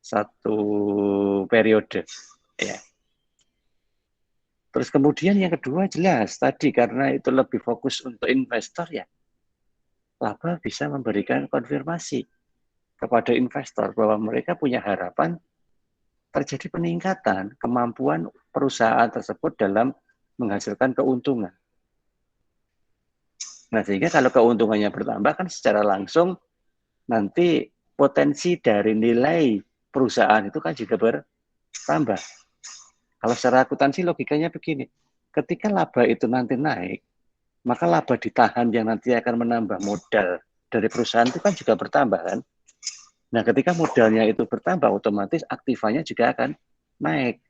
A: satu periode. Ya. Terus kemudian yang kedua jelas tadi karena itu lebih fokus untuk investor ya, laba bisa memberikan konfirmasi kepada investor bahwa mereka punya harapan terjadi peningkatan kemampuan perusahaan tersebut dalam menghasilkan keuntungan. Nah, sehingga kalau keuntungannya bertambah kan secara langsung nanti potensi dari nilai perusahaan itu kan juga bertambah. Kalau secara akuntansi logikanya begini, ketika laba itu nanti naik, maka laba ditahan yang nanti akan menambah modal dari perusahaan itu kan juga bertambah kan. Nah, ketika modalnya itu bertambah, otomatis aktivanya juga akan naik.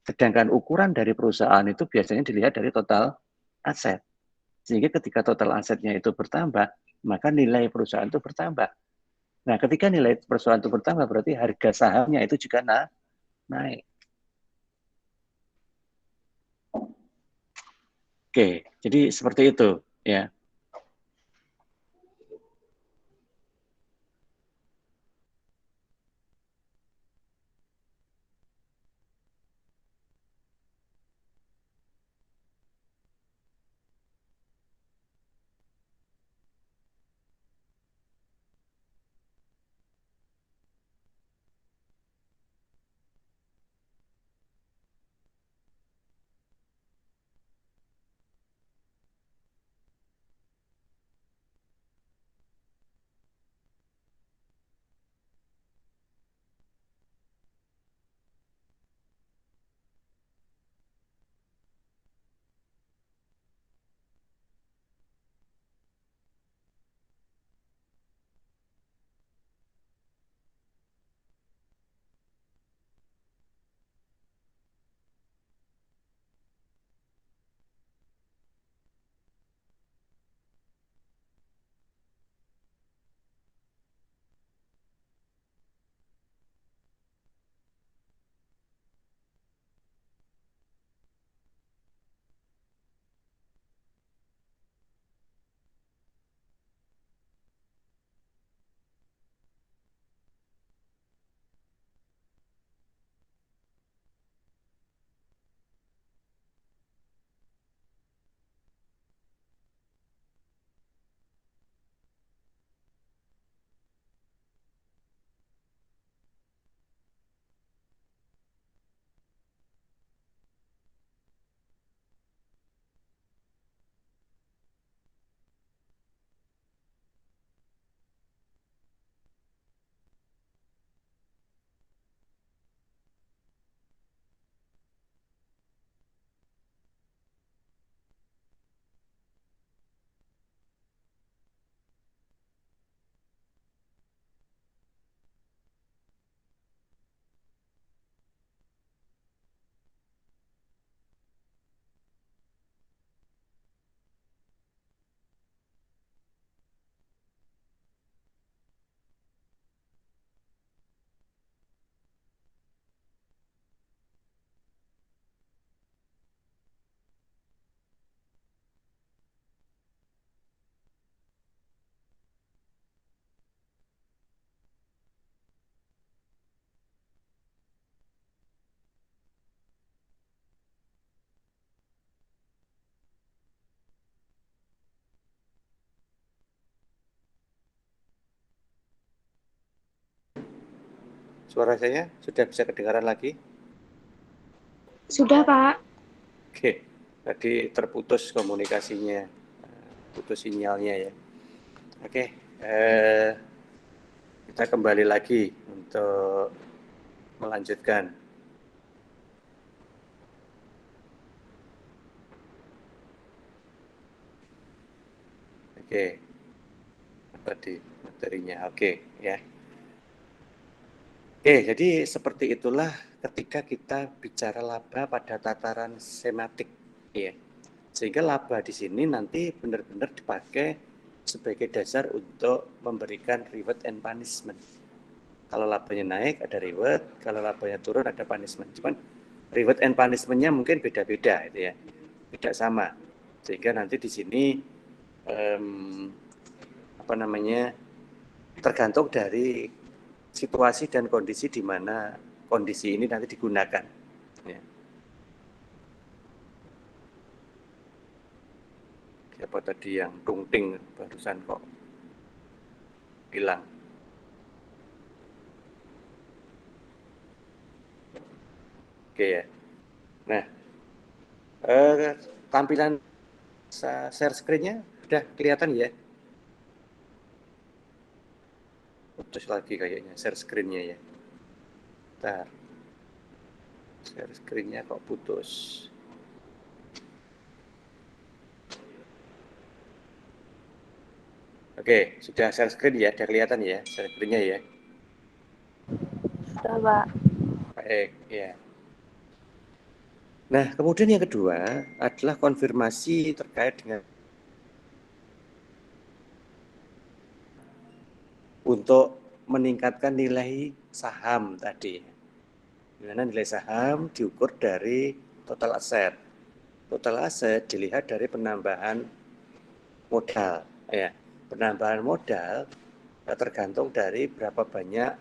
A: Sedangkan ukuran dari perusahaan itu biasanya dilihat dari total aset. Sehingga ketika total asetnya itu bertambah, maka nilai perusahaan itu bertambah. Nah, ketika nilai perusahaan itu bertambah, berarti harga sahamnya itu juga naik. Oke, jadi seperti itu ya. Suara saya sudah bisa kedengaran lagi?
C: Sudah, Pak.
A: Oke, tadi terputus komunikasinya, putus sinyalnya ya. Oke, kita kembali lagi untuk melanjutkan. Oke, tadi materinya. Oke, ya. Oke, jadi seperti itulah ketika kita bicara laba pada tataran sematik, ya. Sehingga laba di sini nanti benar-benar dipakai sebagai dasar untuk memberikan reward and punishment. Kalau labanya naik ada reward, kalau labanya turun ada punishment. Cuman reward and punishment-nya mungkin beda-beda itu ya. Tidak sama. Sehingga nanti di sini tergantung dari situasi dan kondisi di mana kondisi ini nanti digunakan. Ya. Siapa tadi yang tungting barusan kok hilang? Oke ya. Nah, tampilan share screen-nya udah kelihatan ya? Putus lagi kayaknya share screen-nya ya. Bentar. Share screen-nya kok putus. Oke, sudah share screen ya, sudah kelihatan ya share screen-nya ya.
C: Sudah, Pak.
A: Baik, ya. Nah, kemudian yang kedua adalah konfirmasi terkait dengan untuk meningkatkan nilai saham tadi. Dimana nilai saham diukur dari total aset. Total aset dilihat dari penambahan modal. Ya, penambahan modal tergantung dari berapa banyak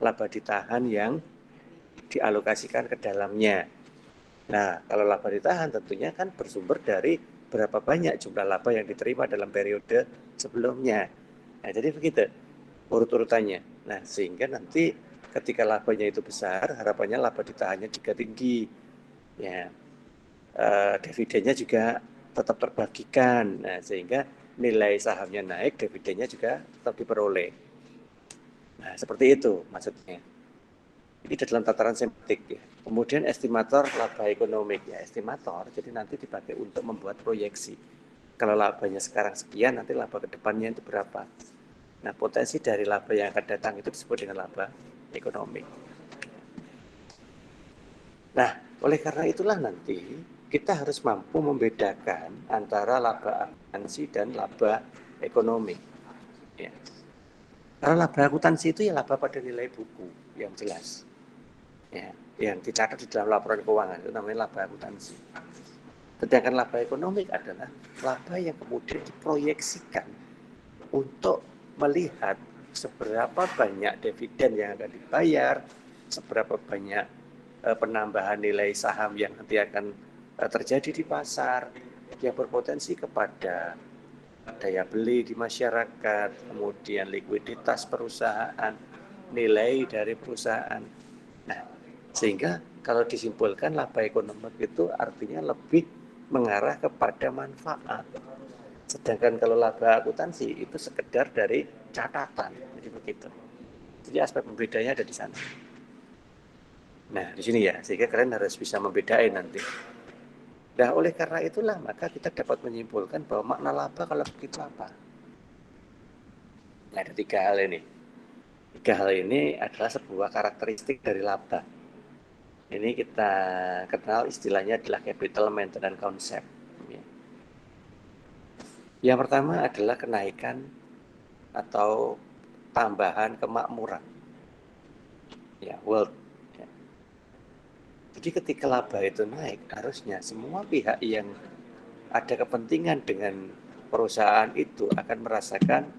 A: laba ditahan yang dialokasikan ke dalamnya. Nah, kalau laba ditahan tentunya kan bersumber dari berapa banyak jumlah laba yang diterima dalam periode sebelumnya. Nah, jadi begitu urut-urutannya. Nah, sehingga nanti ketika labanya itu besar, harapannya laba ditahannya juga tinggi. Ya, dividennya juga tetap terbagikan. Nah, sehingga nilai sahamnya naik, dividennya juga tetap diperoleh. Nah, seperti itu maksudnya. Ini dalam tataran semiotik ya. Kemudian estimator laba ekonomik ya, estimator jadi nanti dipakai untuk membuat proyeksi. Kalau labanya sekarang sekian, nanti laba ke depannya itu berapa. Nah, potensi dari laba yang akan datang itu disebut dengan laba ekonomik. Nah, oleh karena itulah nanti kita harus mampu membedakan antara laba akuntansi dan laba ekonomi. Ya. Karena laba akuntansi itu ya laba pada nilai buku yang jelas. Ya, yang dicatat di dalam laporan keuangan itu namanya laba akuntansi. Sedangkan laba ekonomik adalah laba yang kemudian diproyeksikan untuk melihat seberapa banyak dividen yang akan dibayar, seberapa banyak penambahan nilai saham yang nanti akan terjadi di pasar, yang berpotensi kepada daya beli di masyarakat, kemudian likuiditas perusahaan, nilai dari perusahaan. Nah, sehingga kalau disimpulkan laba ekonomi itu artinya lebih mengarah kepada manfaat. Sedangkan kalau laba akuntansi itu sekedar dari catatan, jadi begitu. Jadi aspek pembedanya ada di sana. Nah, di sini ya, sehingga kalian harus bisa membedain nanti. Nah, oleh karena itulah maka kita dapat menyimpulkan bahwa makna laba kalau begitu apa? Nah, ada 3 hal ini. 3 hal ini adalah sebuah karakteristik dari laba. Ini kita kenal istilahnya adalah capital maintenance concept. Yang pertama adalah kenaikan atau tambahan kemakmuran. Ya, wealth. Ya. Jadi ketika laba itu naik, harusnya semua pihak yang ada kepentingan dengan perusahaan itu akan merasakan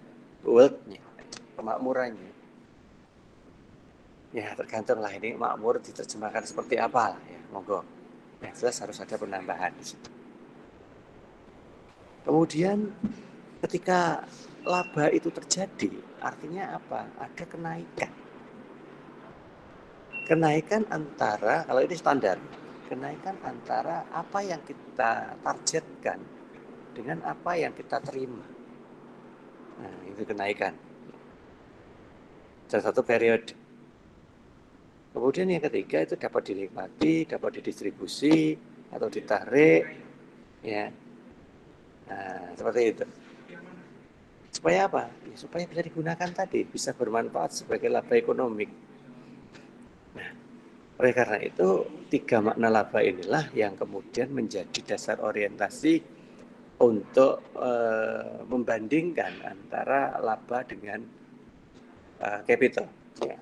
A: wealth-nya, kemakmurannya. Ya, tergantung lah ini makmur diterjemahkan seperti apa lah ya, monggo. Yang jelas harus ada penambahan di situ. Kemudian ketika laba itu terjadi, artinya apa? Ada kenaikan. Kenaikan antara, kalau ini standar, kenaikan antara apa yang kita targetkan dengan apa yang kita terima. Nah, itu kenaikan. Salah satu periode. Kemudian yang ketiga itu dapat dinikmati, dapat didistribusi atau ditarik, ya. Nah, seperti itu. Supaya apa? Ya, supaya bisa digunakan tadi, bisa bermanfaat sebagai laba ekonomi. Nah, oleh karena itu 3 makna laba inilah yang kemudian menjadi dasar orientasi untuk membandingkan antara laba dengan capital. Ya.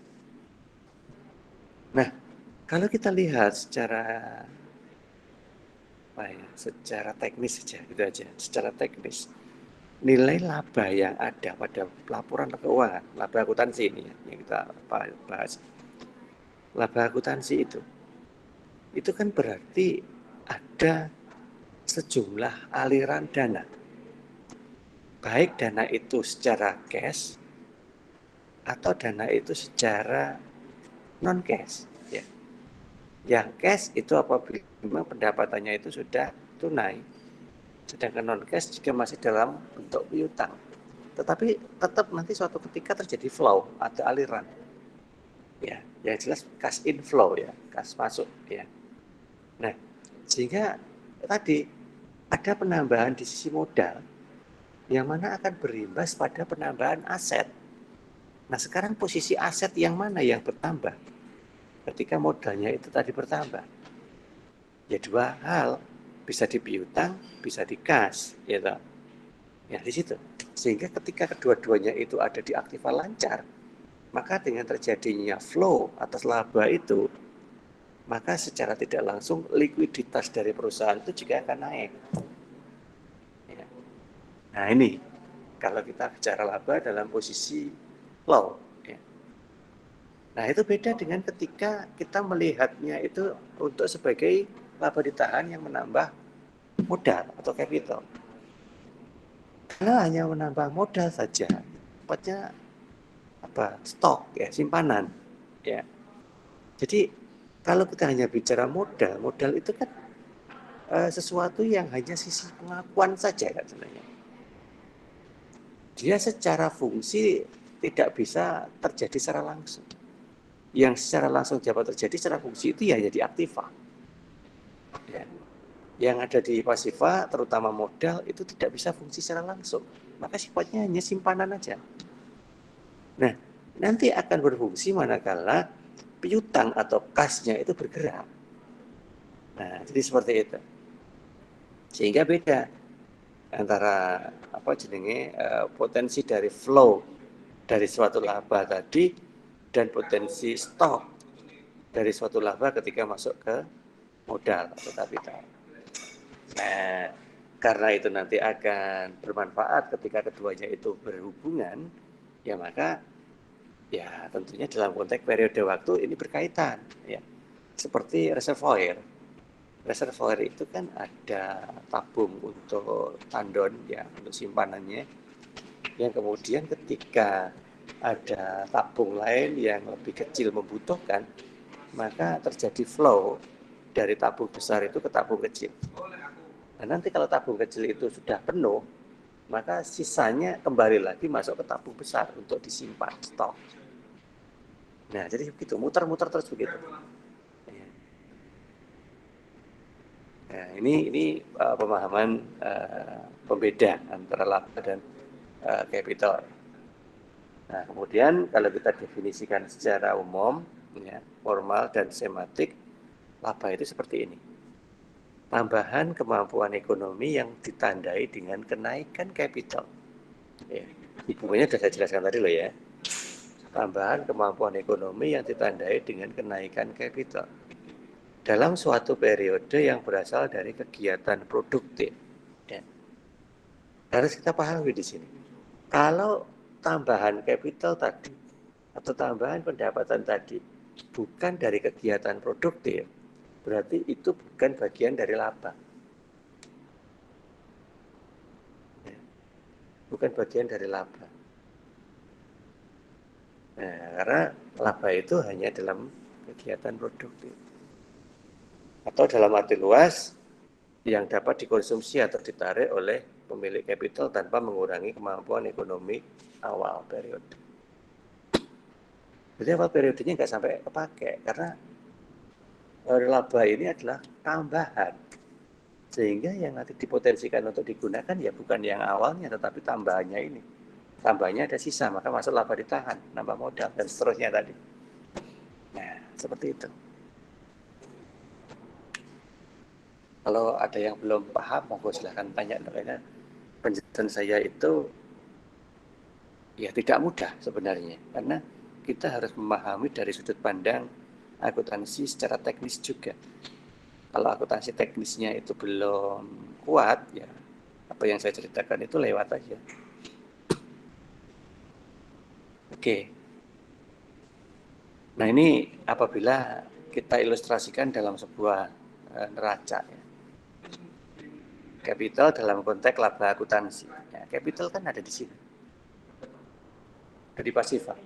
A: Nah, kalau kita lihat secara teknis saja, gitu aja. Secara teknis, nilai laba yang ada pada laporan keuangan, laba akuntansi ini yang kita bahas. Laba akuntansi itu kan berarti ada sejumlah aliran dana. Baik dana itu secara cash atau dana itu secara non cash, ya. Yang cash itu apabila memang pendapatannya itu sudah tunai, sedangkan non cash jika masih dalam bentuk piutang. Tetapi tetap nanti suatu ketika terjadi flow, ada aliran, ya, yang jelas cash inflow, ya, cash masuk, ya. Nah, sehingga tadi ada penambahan di sisi modal yang mana akan berimbas pada penambahan aset. Nah, sekarang posisi aset yang mana yang bertambah ketika modalnya itu tadi bertambah? Ya dua hal, bisa di piutang, bisa di kas, ya toh. Ya di situ. Sehingga ketika kedua-duanya itu ada di aktiva lancar, maka dengan terjadinya flow atas laba itu, maka secara tidak langsung likuiditas dari perusahaan itu juga akan naik. Ya. Nah ini, kalau kita bicara laba dalam posisi low. Ya. Nah itu beda dengan ketika kita melihatnya itu untuk sebagai laba ditahan yang menambah modal atau capital. Kalau hanya menambah modal saja, tepatnya stok, ya, simpanan, ya. Jadi kalau kita hanya bicara modal itu kan sesuatu yang hanya sisi pengakuan saja kan sebenarnya. Dia secara fungsi tidak bisa terjadi secara langsung. Yang secara langsung dapat terjadi secara fungsi itu ya jadi aktiva. Ya. Yang ada di pasiva, terutama modal, itu tidak bisa fungsi secara langsung. Maka sifatnya hanya simpanan aja. Nah, nanti akan berfungsi manakala piutang atau kasnya itu bergerak. Nah, jadi seperti itu. Sehingga beda antara potensi dari flow dari suatu laba tadi dan potensi stok dari suatu laba ketika masuk ke modal atau kapital. Nah, karena itu nanti akan bermanfaat ketika keduanya itu berhubungan, ya maka ya tentunya dalam konteks periode waktu ini berkaitan, ya. Seperti reservoir. Reservoir itu kan ada tabung untuk tandon, ya, untuk simpanannya, yang kemudian ketika ada tabung lain yang lebih kecil membutuhkan, maka terjadi flow dari tabung besar itu ke tabung kecil. Nah, nanti kalau tabung kecil itu sudah penuh, maka sisanya kembali lagi masuk ke tabung besar untuk disimpan stok. Nah, jadi begitu, muter-muter terus begitu. Nah, ini pemahaman pembeda antara laba dan capital. Nah, kemudian kalau kita definisikan secara umum, ya, formal dan sematik, laba itu seperti ini. Tambahan kemampuan ekonomi yang ditandai dengan kenaikan capital. Ya, hubungannya sudah saya jelaskan tadi loh, ya. Tambahan kemampuan ekonomi yang ditandai dengan kenaikan capital dalam suatu periode yang berasal dari kegiatan produktif. Dan harus kita pahami di sini. Kalau tambahan capital tadi atau tambahan pendapatan tadi bukan dari kegiatan produktif, berarti itu bukan bagian dari laba. Bukan bagian dari laba. Nah, karena laba itu hanya dalam kegiatan produktif. Atau dalam arti luas, yang dapat dikonsumsi atau ditarik oleh pemilik capital tanpa mengurangi kemampuan ekonomi awal periode. Jadi awal periodenya nggak sampai kepakai, karena laba ini adalah tambahan. Sehingga yang nanti dipotensikan untuk digunakan ya bukan yang awalnya, tetapi tambahannya ini. Tambahnya ada sisa, maka masuk laba ditahan, nambah modal, dan seterusnya tadi. Nah, seperti itu. Kalau ada yang belum paham, monggo silahkan tanya. Karena penjelasan saya itu ya tidak mudah sebenarnya, karena kita harus memahami dari sudut pandang
D: akuntansi secara teknis juga. Kalau akuntansi teknisnya itu belum kuat, ya apa yang saya ceritakan itu lewat aja. Oke. Nah ini apabila kita ilustrasikan dalam sebuah neraca, ya. Capital dalam konteks laba akuntansi. Ya, capital kan ada di sini. Ada di pasifan.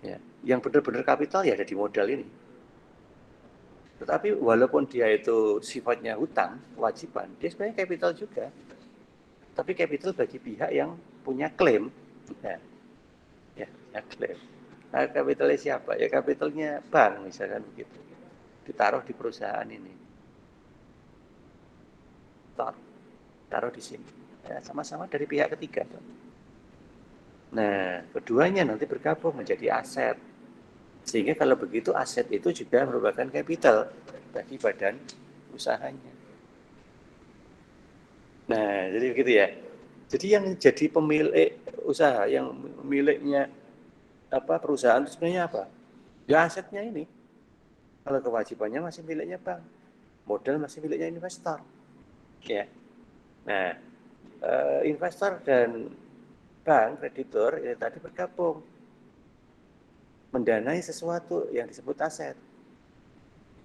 D: Ya, yang benar-benar kapital ya ada di modal ini. Tetapi walaupun dia itu sifatnya hutang, kewajiban, dia sebenarnya capital juga. Tapi capital bagi pihak yang punya klaim. Ya, klaim. Nah, kapitalnya siapa? Ya kapitalnya bank misalkan begitu. Ditaruh di perusahaan ini. Taruh di sini. Ya, sama-sama dari pihak ketiga. Nah, keduanya nanti bergabung menjadi aset. Sehingga kalau begitu aset itu juga merupakan capital bagi badan usahanya. Nah, jadi begitu ya. Jadi yang jadi pemilik usaha, yang miliknya perusahaan itu sebenarnya apa? Ya asetnya ini. Kalau kewajibannya masih miliknya bank, modal masih miliknya investor. Ya. Nah, investor dan bank kreditur ya tadi bergabung mendanai sesuatu yang disebut aset.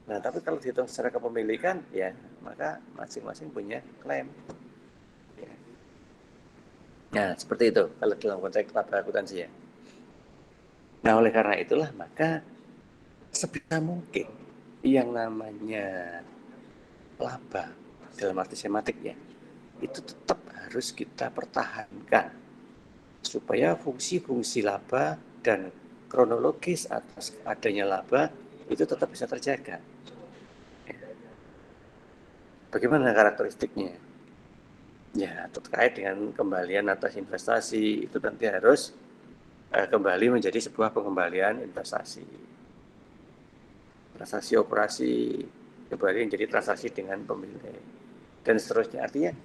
D: Nah, tapi kalau dihitung secara kepemilikan, ya maka masing-masing punya klaim. Ya. Nah, seperti itu kalau dalam konteks laba akuntansi ya. Nah, oleh karena itulah maka sebisa mungkin yang namanya laba dalam arti sematik ya, itu tetap harus kita pertahankan supaya fungsi-fungsi laba dan kronologis atas adanya laba itu tetap bisa terjaga. Bagaimana karakteristiknya? Ya, terkait dengan kembalian atas investasi itu nanti harus kembali menjadi sebuah pengembalian investasi. Transaksi operasi kembali menjadi transaksi dengan pemilik dan seterusnya. Artinya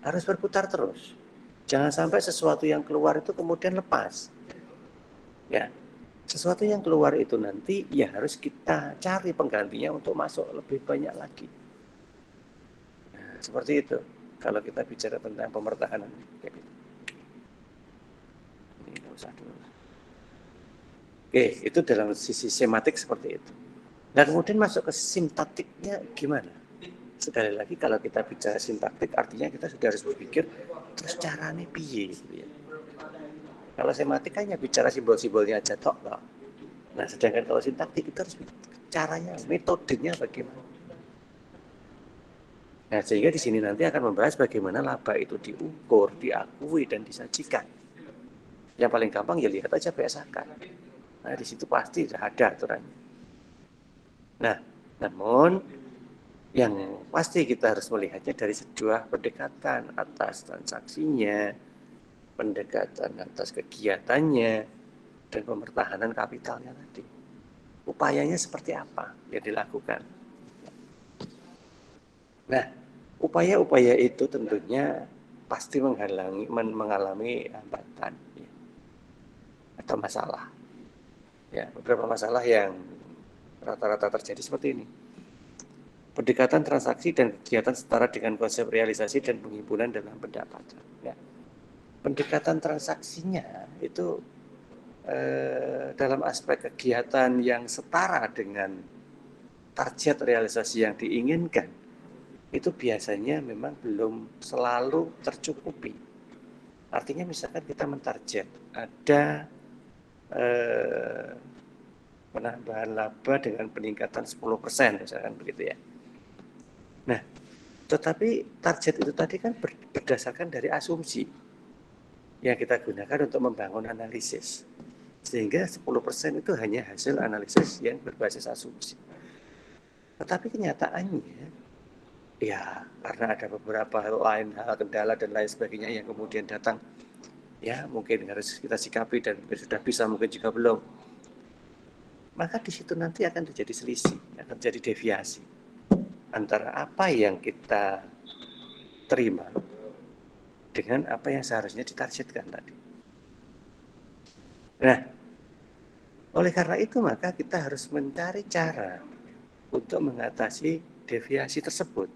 D: harus berputar terus. Jangan sampai sesuatu yang keluar itu kemudian lepas. Ya, sesuatu yang keluar itu nanti ya harus kita cari penggantinya untuk masuk lebih banyak lagi. Nah, seperti itu. Kalau kita bicara tentang pemertahanan capital. Ini nggak usah dulu. Oke, itu dalam sisi sematik seperti itu. Nah, kemudian masuk ke sintaktiknya gimana? Sekali lagi kalau kita bicara sintaktik artinya kita sudah harus berpikir terus caranya piye gitu ya. Kalau sematik hanya bicara simbol-simbolnya aja tok loh. Nah, sedangkan kalau sintaktik kita harus caranya, metodenya bagaimana. Nah, sehingga di sini nanti akan membahas bagaimana laba itu diukur, diakui, dan disajikan. Yang paling gampang ya lihat aja biasakan. Nah, di situ pasti sudah ada aturannya. Nah, namun yang pasti kita harus melihatnya dari sebuah pendekatan atas transaksinya, pendekatan atas kegiatannya, dan pemertahanan kapitalnya tadi. Upayanya seperti apa yang dilakukan? Nah, upaya-upaya itu tentunya pasti mengalami hambatan ya, atau masalah. Ya, beberapa masalah yang rata-rata terjadi seperti ini. Pendekatan transaksi dan kegiatan setara dengan konsep realisasi dan penghimpunan dalam pendapatan. Ya. Pendekatan transaksinya itu dalam aspek kegiatan yang setara dengan target realisasi yang diinginkan itu biasanya memang belum selalu tercukupi. Artinya misalkan kita mentarget ada penambahan laba dengan peningkatan 10% misalkan begitu ya. Nah, tetapi target itu tadi kan berdasarkan dari asumsi yang kita gunakan untuk membangun analisis. Sehingga 10% itu hanya hasil analisis yang berbasis asumsi. Tetapi kenyataannya ya, karena ada beberapa lain hal, kendala dan lain sebagainya yang kemudian datang, ya mungkin harus kita sikapi dan sudah bisa, mungkin juga belum. Maka di situ nanti akan terjadi selisih, akan terjadi deviasi antara apa yang kita terima dengan apa yang seharusnya ditargetkan tadi. Nah, Oleh karena itu maka kita harus mencari cara untuk mengatasi deviasi tersebut.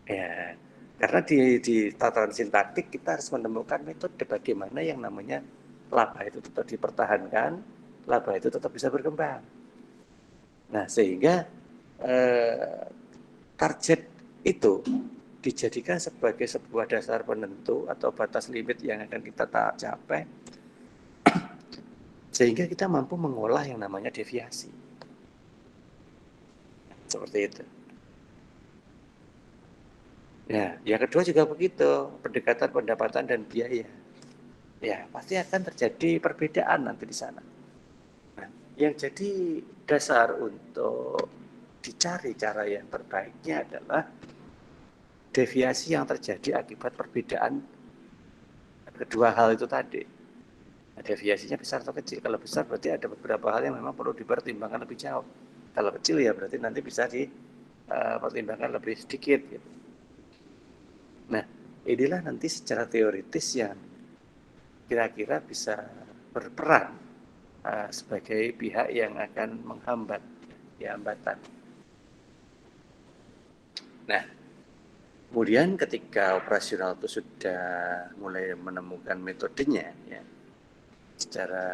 D: Ya, karena di tataran sintaktik kita harus menemukan metode bagaimana yang namanya laba itu tetap dipertahankan, laba itu tetap bisa berkembang. Nah, sehingga target itu dijadikan sebagai sebuah dasar penentu atau batas limit yang akan kita capai, sehingga kita mampu mengolah yang namanya deviasi. Seperti itu. Ya, yang kedua juga begitu, pendekatan pendapatan dan biaya. Ya, pasti akan terjadi perbedaan nanti di sana. Nah, yang jadi dasar untuk dicari cara yang terbaiknya adalah deviasi yang terjadi akibat perbedaan kedua hal itu tadi. Nah, deviasinya besar atau kecil. Kalau besar berarti ada beberapa hal yang memang perlu dipertimbangkan lebih jauh. Kalau kecil ya berarti nanti bisa dipertimbangkan lebih sedikit. Gitu. Nah, inilah nanti secara teoritis yang kira-kira bisa berperan sebagai pihak yang akan menghambat hambatan. Nah, kemudian ketika operasional itu sudah mulai menemukan metodenya, ya, secara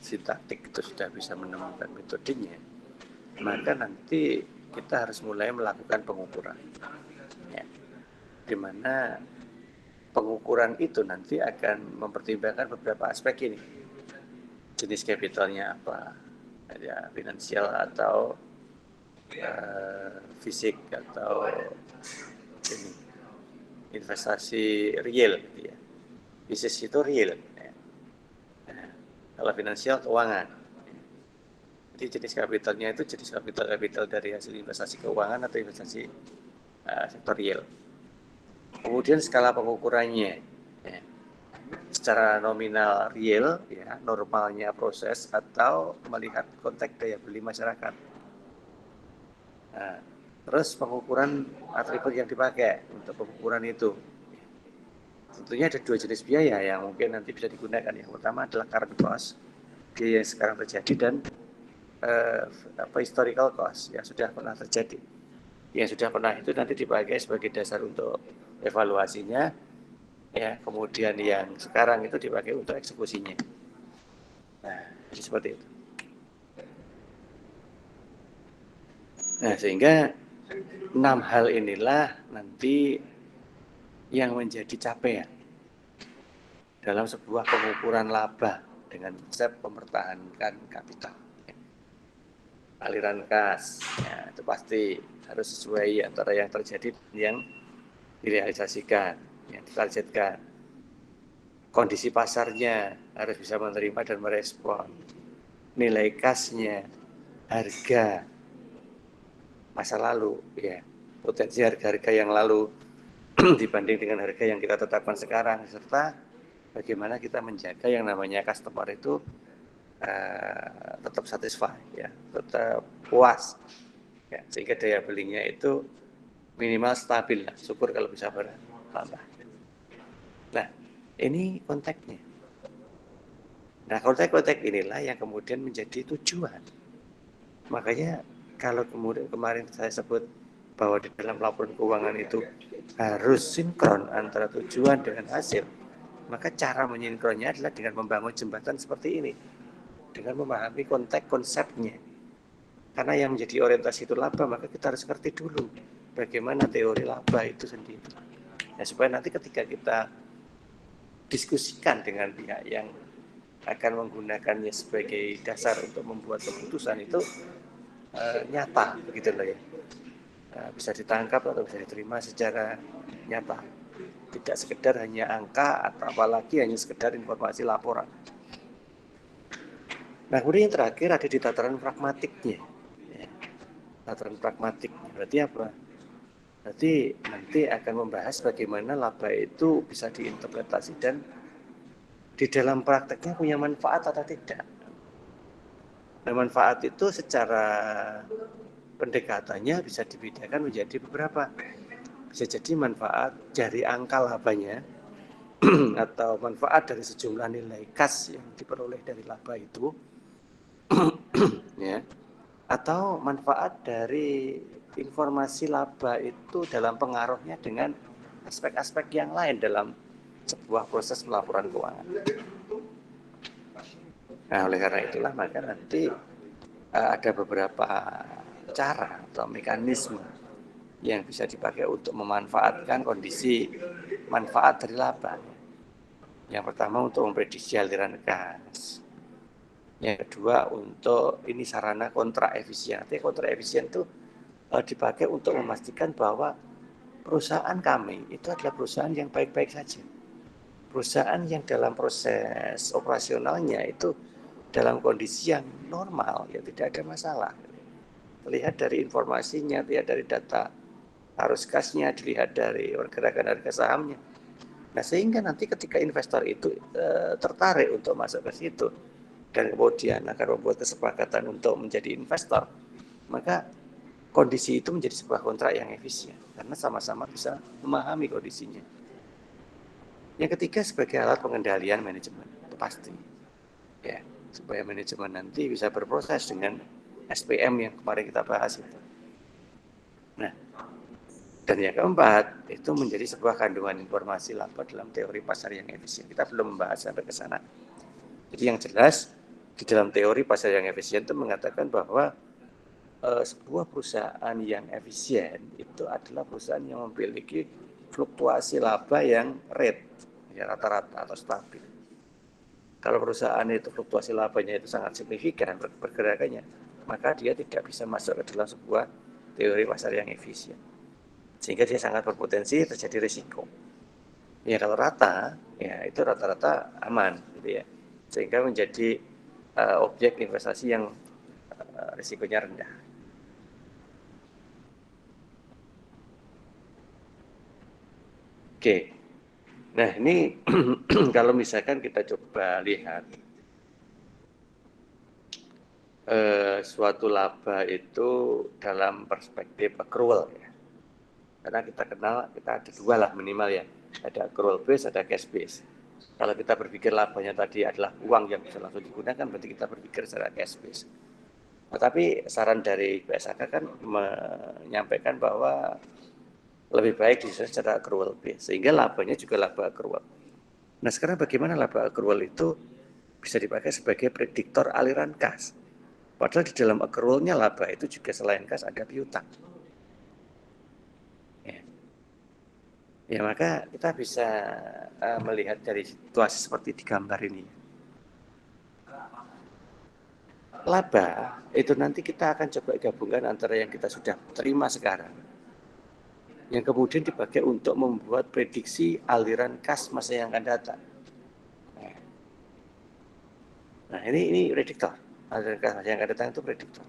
D: sintaktik itu sudah bisa menemukan metodenya, maka nanti kita harus mulai melakukan pengukuran. Ya, di mana pengukuran itu nanti akan mempertimbangkan beberapa aspek ini. Jenis kapitalnya apa, ya, finansial atau fisik atau ini, investasi real, gitu ya. Bisnis itu real. Ya. Nah, kalau finansial keuangan. Jadi jenis kapitalnya itu jenis kapital dari hasil investasi keuangan atau investasi sektor real. Kemudian skala pengukurannya, ya, secara nominal real, ya, normalnya proses atau melihat konteks daya beli masyarakat. Nah, terus pengukuran atribut yang dipakai untuk pengukuran itu, tentunya ada dua jenis biaya yang mungkin nanti bisa digunakan. Yang pertama adalah current cost, biaya yang sekarang terjadi, dan historical cost yang sudah pernah terjadi. Yang sudah pernah itu nanti dipakai sebagai dasar untuk evaluasinya, ya. Kemudian yang sekarang itu dipakai untuk eksekusinya. Nah, jadi seperti itu. Nah, sehingga 6 hal inilah nanti yang menjadi capaian dalam sebuah pengukuran laba dengan konsep mempertahankan kapital. Aliran kas, ya, itu pasti harus sesuai antara yang terjadi dan yang direalisasikan, yang ditargetkan. Kondisi pasarnya harus bisa menerima dan merespon. Nilai kasnya, harga masa lalu, ya, potensi harga-harga yang lalu dibanding dengan harga yang kita tetapkan sekarang, serta bagaimana kita menjaga yang namanya customer itu tetap satisfied, ya, tetap puas, ya, sehingga daya belinya itu minimal stabil lah, syukur kalau bisa bertambah. Nah, ini konteksnya. Nah, konteks-konteks inilah yang kemudian menjadi tujuan. Makanya kalau kemudian kemarin saya sebut bahwa di dalam laporan keuangan itu harus sinkron antara tujuan dengan hasil, maka cara menyinkronnya adalah dengan membangun jembatan seperti ini, dengan memahami konteks konsepnya. Karena yang menjadi orientasi itu laba, maka kita harus ngerti dulu bagaimana teori laba itu sendiri. Ya, supaya nanti ketika kita diskusikan dengan pihak yang akan menggunakannya sebagai dasar untuk membuat keputusan itu nyata, begitu loh ya. Bisa ditangkap atau bisa diterima secara nyata. Tidak sekedar hanya angka atau apalagi hanya sekedar informasi laporan. Nah, kemudian yang terakhir ada di tataran pragmatiknya. Ya, tataran pragmatiknya berarti apa? Berarti nanti akan membahas bagaimana laba itu bisa diinterpretasikan di dalam prakteknya punya manfaat atau tidak. Nah, manfaat itu secara pendekatannya bisa dibedakan menjadi beberapa. Bisa jadi manfaat dari angka labanya atau manfaat dari sejumlah nilai kas yang diperoleh dari laba itu, ya, atau manfaat dari informasi laba itu dalam pengaruhnya dengan aspek-aspek yang lain dalam sebuah proses pelaporan keuangan. Nah, oleh karena itulah maka nanti ada beberapa cara atau mekanisme yang bisa dipakai untuk memanfaatkan kondisi manfaat dari laba. Yang pertama untuk memprediksi aliran kas. Yang kedua untuk ini sarana kontra efisien. Artinya kontra efisien itu dipakai untuk memastikan bahwa perusahaan kami itu adalah perusahaan yang baik-baik saja. Perusahaan yang dalam proses operasionalnya itu dalam kondisi yang normal, ya tidak ada masalah. Dilihat dari informasinya, dilihat dari data arus kasnya, dilihat dari pergerakan harga sahamnya. Nah, sehingga nanti ketika investor itu tertarik untuk masuk ke situ dan kemudian akan membuat kesepakatan untuk menjadi investor, maka kondisi itu menjadi sebuah kontrak yang efisien karena sama-sama bisa memahami kondisinya. Yang ketiga sebagai alat pengendalian manajemen, itu pasti. Ya, supaya manajemen nanti bisa berproses dengan SPM yang kemarin kita bahas itu. Nah, dan yang keempat, itu menjadi sebuah kandungan informasi laba dalam teori pasar yang efisien. Kita belum membahas sampai ke sana. Jadi yang jelas, di dalam teori pasar yang efisien itu mengatakan bahwa sebuah perusahaan yang efisien itu adalah perusahaan yang memiliki fluktuasi laba yang rate, ya rata-rata atau stabil. Kalau perusahaan itu fluktuasi labanya itu sangat signifikan pergerakannya, maka dia tidak bisa masuk ke dalam sebuah teori pasar yang efisien. Sehingga dia sangat berpotensi terjadi risiko. Ya kalau rata, ya itu rata-rata aman, gitu ya. Sehingga menjadi objek investasi yang risikonya rendah. Oke, nah ini kalau misalkan kita coba lihat suatu laba itu dalam perspektif accrual ya. Karena kita kenal, kita ada dua lah minimal ya. Ada accrual base, ada cash base. Kalau kita berpikir labanya tadi adalah uang yang bisa langsung digunakan, berarti kita berpikir secara cash base. Tetapi saran dari BSAK kan menyampaikan bahwa lebih baik disusun secara accrual base, sehingga labanya juga laba accrual. Nah sekarang bagaimana laba accrual itu bisa dipakai sebagai prediktor aliran kas? Padahal di dalam accrualnya laba itu juga selain kas ada piutang. Ya maka kita bisa melihat dari situasi seperti di gambar ini. Laba itu nanti kita akan coba gabungkan antara yang kita sudah terima sekarang, yang kemudian dipakai untuk membuat prediksi aliran kas masa yang akan datang. Nah ini prediktor, aliran kas masa yang akan datang itu prediktor.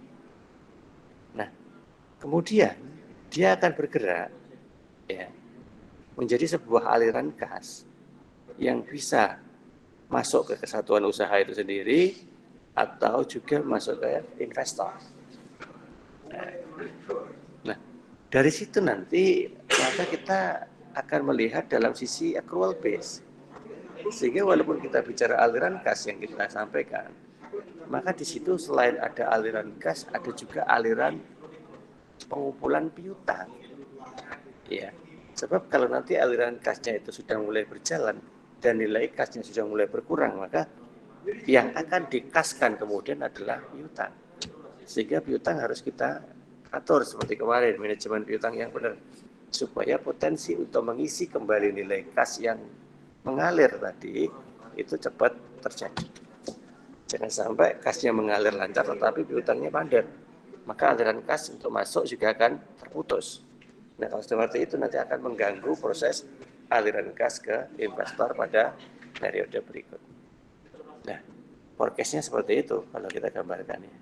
D: Nah kemudian dia akan bergerak, ya, menjadi sebuah aliran kas yang bisa masuk ke kesatuan usaha itu sendiri atau juga masuk ke investor. Nah, dari situ nanti maka kita akan melihat dalam sisi accrual base. Sehingga walaupun kita bicara aliran kas yang kita sampaikan, maka di situ selain ada aliran kas, ada juga aliran pengumpulan piutang. Ya. Sebab kalau nanti aliran kasnya itu sudah mulai berjalan dan nilai kasnya sudah mulai berkurang, maka yang akan dikaskan kemudian adalah piutang. Sehingga piutang harus kita atur seperti kemarin, manajemen piutang yang benar. Supaya potensi untuk mengisi kembali nilai kas yang mengalir tadi itu cepat terjadi. Jangan sampai kasnya mengalir lancar tetapi piutangnya padat. Maka aliran kas untuk masuk juga akan terputus. Nah kalau seperti itu nanti akan mengganggu proses aliran kas ke investor pada periode berikut. Nah, forecast-nya seperti itu kalau kita gambarkan ya.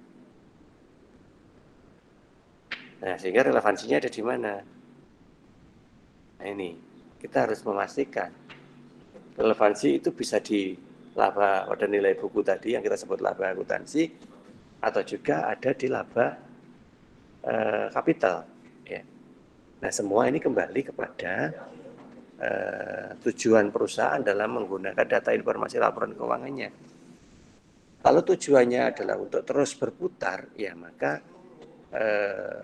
D: Nah, sehingga relevansinya ada di mana? Nah ini, kita harus memastikan relevansi itu bisa di laba pada nilai buku tadi yang kita sebut laba akuntansi atau juga ada di laba kapital. Ya. Nah semua ini kembali kepada tujuan perusahaan dalam menggunakan data informasi laporan keuangannya. Kalau tujuannya adalah untuk terus berputar, ya maka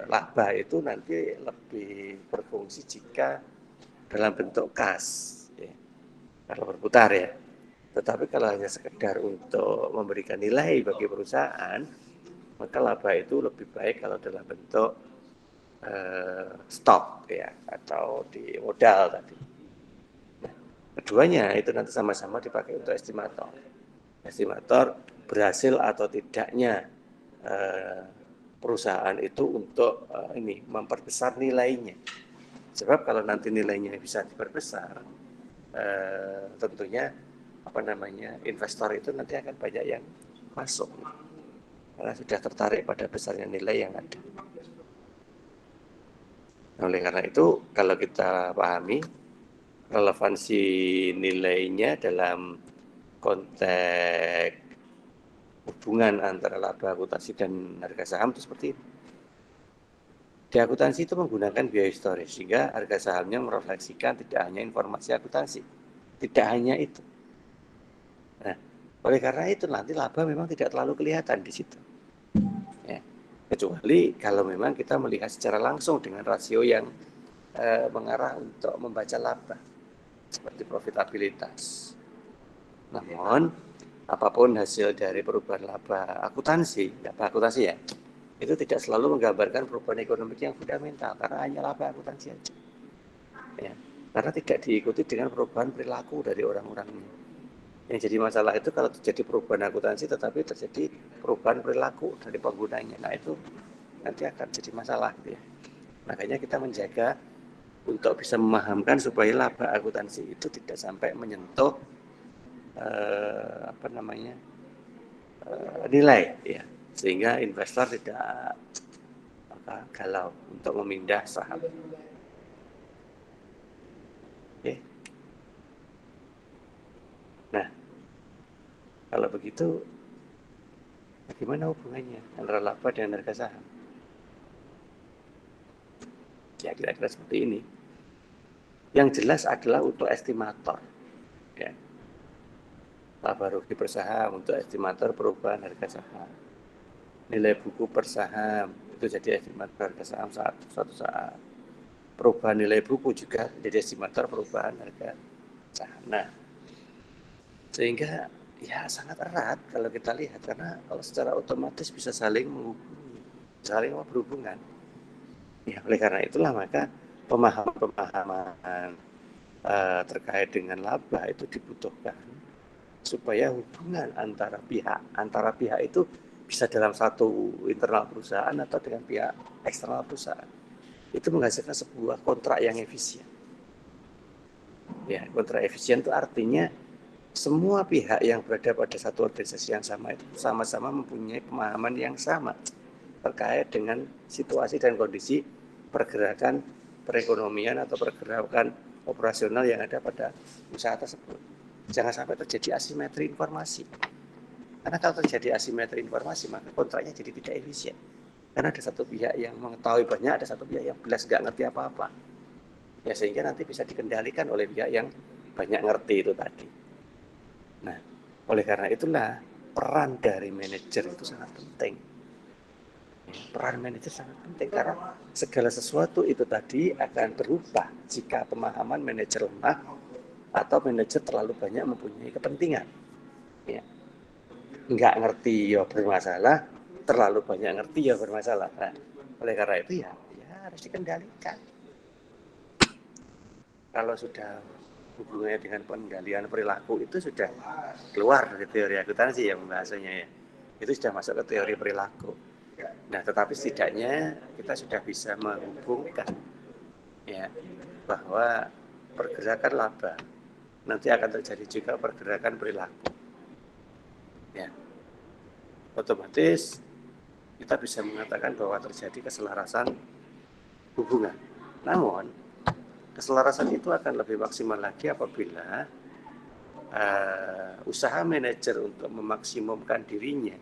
D: laba itu nanti lebih berfungsi jika dalam bentuk kas, ya, kalau berputar ya. Tetapi kalau hanya sekedar untuk memberikan nilai bagi perusahaan, maka laba itu lebih baik kalau dalam bentuk stok ya, atau di modal tadi. Nah, keduanya itu nanti sama-sama dipakai untuk estimator. Estimator berhasil atau tidaknya perusahaan itu untuk memperbesar nilainya. Sebab kalau nanti nilainya bisa diperbesar, tentunya investor itu nanti akan banyak yang masuk karena sudah tertarik pada besarnya nilai yang ada. Oleh karena itu, kalau kita pahami relevansi nilainya dalam konteks hubungan antara laba akuntansi dan harga saham itu seperti ini. Di akuntansi itu menggunakan biaya historis sehingga harga sahamnya merefleksikan tidak hanya informasi akuntansi, tidak hanya itu. Nah, oleh karena itu nanti laba memang tidak terlalu kelihatan di situ. Ya, kecuali kalau memang kita melihat secara langsung dengan rasio yang mengarah untuk membaca laba seperti profitabilitas. Namun apapun hasil dari perubahan laba akuntansi ya, itu tidak selalu menggambarkan perubahan ekonomi yang fundamental karena hanya laba akuntansi saja. Ya, karena tidak diikuti dengan perubahan perilaku dari orang-orangnya. Yang jadi masalah itu kalau terjadi perubahan akuntansi tetapi terjadi perubahan perilaku dari penggunanya. Nah itu nanti akan jadi masalah gitu ya. Makanya kita menjaga untuk bisa memahamkan supaya laba akuntansi itu tidak sampai menyentuh nilai ya, sehingga investor tidak galau untuk memindah saham. Oke. Nah, kalau begitu bagaimana hubungannya antara laba dengan harga saham? Ya kira-kira seperti ini. Yang jelas adalah untuk estimator. Ya. Laba rugi per saham untuk estimator perubahan harga saham. Nilai buku per saham itu jadi estimator harga saham suatu saat. Perubahan nilai buku juga jadi estimator perubahan harga saham. Nah, sehingga ya sangat erat kalau kita lihat karena kalau secara otomatis bisa saling menghubungi, saling berhubungan. Ya, oleh karena itulah maka pemahaman terkait dengan laba itu dibutuhkan supaya hubungan antara pihak itu bisa dalam satu internal perusahaan atau dengan pihak eksternal perusahaan. Itu menghasilkan sebuah kontrak yang efisien. Ya, kontrak efisien itu artinya semua pihak yang berada pada satu organisasi yang sama itu sama-sama mempunyai pemahaman yang sama terkait dengan situasi dan kondisi pergerakan perekonomian atau pergerakan operasional yang ada pada usaha tersebut. Jangan sampai terjadi asimetri informasi. Karena kalau terjadi asimetri informasi, maka kontraknya jadi tidak efisien. Karena ada satu pihak yang mengetahui banyak, ada satu pihak yang belas nggak ngerti apa-apa. Ya sehingga nanti bisa dikendalikan oleh pihak yang banyak ngerti itu tadi. Nah, oleh karena itulah peran dari manajer itu sangat penting. Peran manajer sangat penting karena segala sesuatu itu tadi akan berubah jika pemahaman manajer lemah atau manajer terlalu banyak mempunyai kepentingan. Ya. Nggak ngerti ya bermasalah, terlalu banyak ngerti ya bermasalah. Nah, oleh karena itu ya harus dikendalikan. Kalau sudah hubungannya dengan pengendalian perilaku itu sudah keluar dari teori akuntansi ya pembahasannya ya. Itu sudah masuk ke teori perilaku. Nah, tetapi setidaknya kita sudah bisa menghubungkan ya bahwa pergerakan laba nanti akan terjadi juga pergerakan perilaku. Ya. Otomatis kita bisa mengatakan bahwa terjadi keselarasan hubungan. Namun, keselarasan itu akan lebih maksimal lagi apabila usaha manajer untuk memaksimumkan dirinya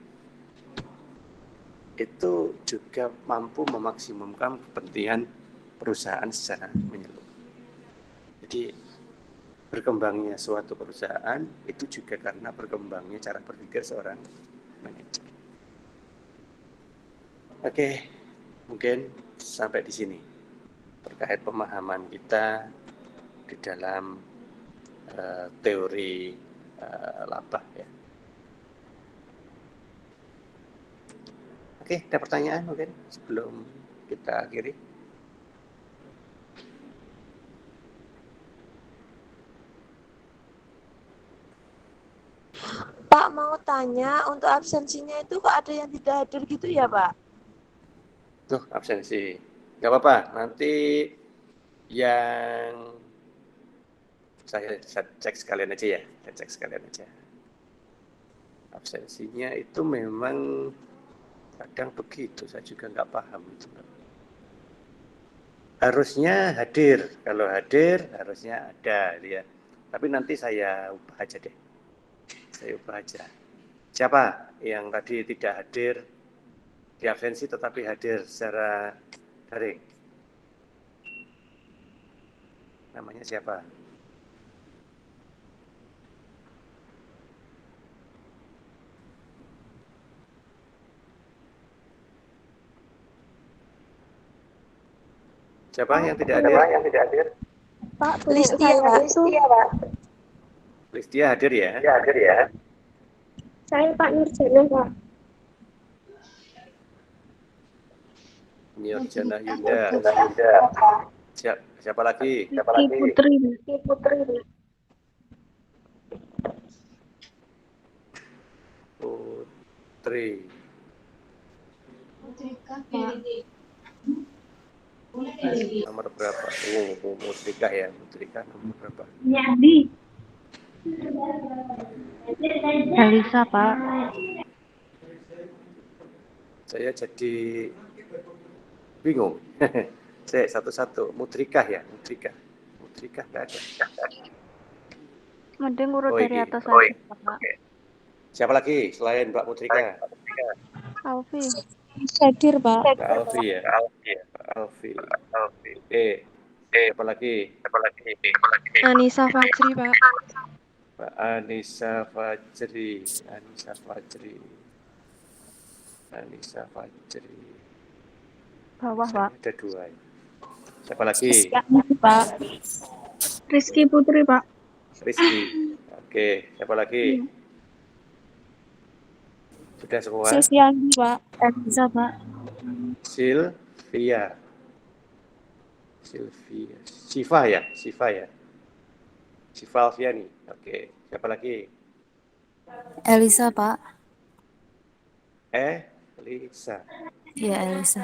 D: itu juga mampu memaksimumkan kepentingan perusahaan secara menyeluruh. Jadi berkembangnya suatu perusahaan itu juga karena berkembangnya cara berpikir seorang manajer. Oke, mungkin sampai di sini terkait pemahaman kita di dalam teori laba ya. Oke, ada pertanyaan mungkin sebelum kita akhiri?
E: Pak mau tanya, untuk absensinya itu kok ada yang tidak hadir gitu ya Pak?
D: Tuh, absensi. Gak apa-apa, nanti yang saya cek sekalian aja ya. Saya cek sekalian aja. Absensinya itu memang kadang begitu, saya juga nggak paham itu. Harusnya hadir, kalau hadir harusnya ada ya. Tapi nanti saya ubah aja deh. Saya ubah aja. Siapa yang tadi tidak hadir di absensi tetapi hadir secara daring? Namanya siapa? Siapa yang tidak hadir?
E: Pak, Listia Pak.
D: Listia hadir ya?
E: Saya Pak Nurjana Pak.
D: Nurjana Yunda. Siapa lagi?
E: Putri.
D: Putri. Nomor berapa? Mutrika ya, Mutrika nomor berapa?
B: Elisa, Pak.
D: Saya jadi bingung. Saya satu-satu. Mutrika ya, Mutrika. Mutrika nggak ada.
B: Mending urut
D: Oh,
B: dari
D: ini.
B: atas aja, Pak.
D: Siapa lagi selain Mbak Mutrika?
B: Alfi.
E: Hadir Pak.
D: Mbak Alfi ya. Mbak Alfi. Siapa lagi?
E: Anissa Fajri Pak.
D: Mbak Anissa Fajri.
B: Bawah, Pak.
D: Ada 2. Siapa lagi?
E: Pak.
B: Rizky Putri, Pak.
D: Rizky. Oke, siapa lagi? Sudah semua?
E: Sesiangi Pak. Elisa Pak.
D: Sylvia. Siva ya? Siva Alfiani. Oke, siapa lagi?
E: Elisa Pak.
D: Lisa.
E: Iya Elisa.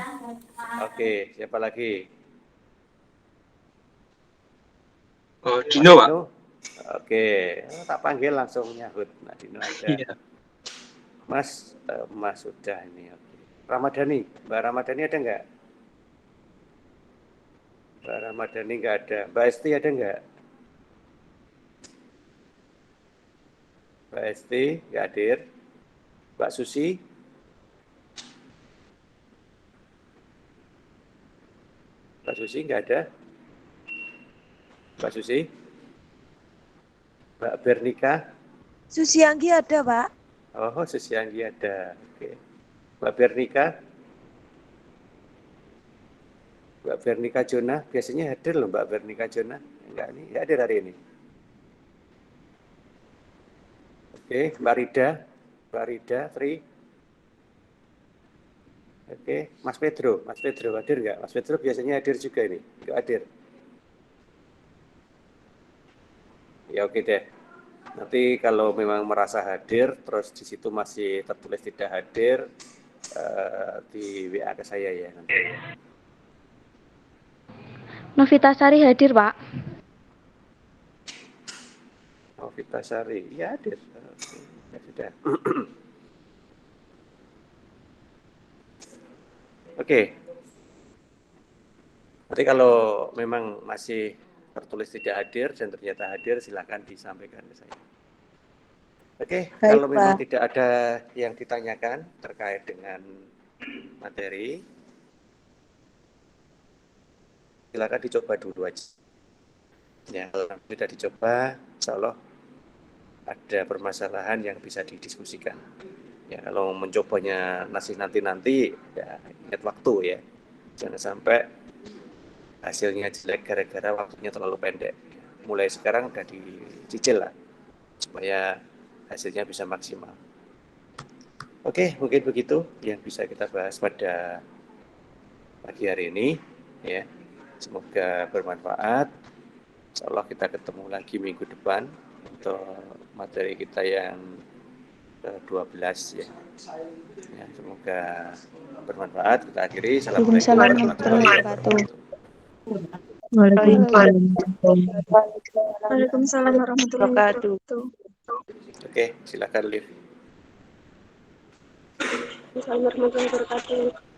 D: Oke, siapa lagi?
F: Dino, Pak.
D: Oke, tak panggil langsung nyahut. Nah, Dino ada.
F: Iya.
D: Mas sudah ini. Oke. Ramadhani, Mbak Ramadhani ada nggak? Mbak Ramadhani nggak ada. Mbak Esti ada nggak? Mbak Esti nggak hadir. Mbak Susi? Mbak Susi nggak ada. Mbak Susi? Mbak Bernika?
E: Susianggi ada Pak.
D: Oh, Susianggi ada. Oke. Mbak Bernika? Mbak Bernika Jona, biasanya hadir loh Mbak Bernika Jona. Enggak, ini nggak hadir hari ini. Oke, Mbak Rida, Tri. Oke, Mas Pedro hadir nggak? Mas Pedro biasanya hadir juga ini, nggak hadir. Ya oke deh. Nanti kalau memang merasa hadir, terus di situ masih tertulis tidak hadir, di WA ke saya ya nanti.
B: Novitasari hadir, Pak.
D: Novitasari, ya hadir. Oke, ya sudah. Oke. Nanti kalau memang masih tertulis tidak hadir dan ternyata hadir, silakan disampaikan ke saya. Oke,
E: Baik,
D: kalau memang
E: Pak.
D: tidak ada yang ditanyakan terkait dengan materi, silakan dicoba dulu aja. Ya, kalau sudah dicoba, insya Allah ada permasalahan yang bisa didiskusikan. Ya, kalau mencobanya nanti, ya ingat waktu ya. Jangan sampai hasilnya jelek gara-gara waktunya terlalu pendek. Mulai sekarang udah dicicil lah, supaya hasilnya bisa maksimal. Oke, mungkin begitu yang bisa kita bahas pada pagi hari ini. Ya, semoga bermanfaat. Insya Allah kita ketemu lagi minggu depan untuk materi kita yang ke-12 ya. Ya, semoga bermanfaat. Kita akhiri. Assalamualaikum warahmatullahi wabarakatuh.
C: Waalaikumsalam warahmatullahi wabarakatuh.
D: Oke, silakan Liv.
C: Waalaikumsalam warahmatullahi wabarakatuh.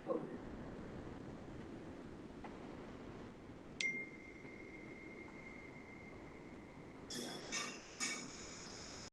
D: Oh.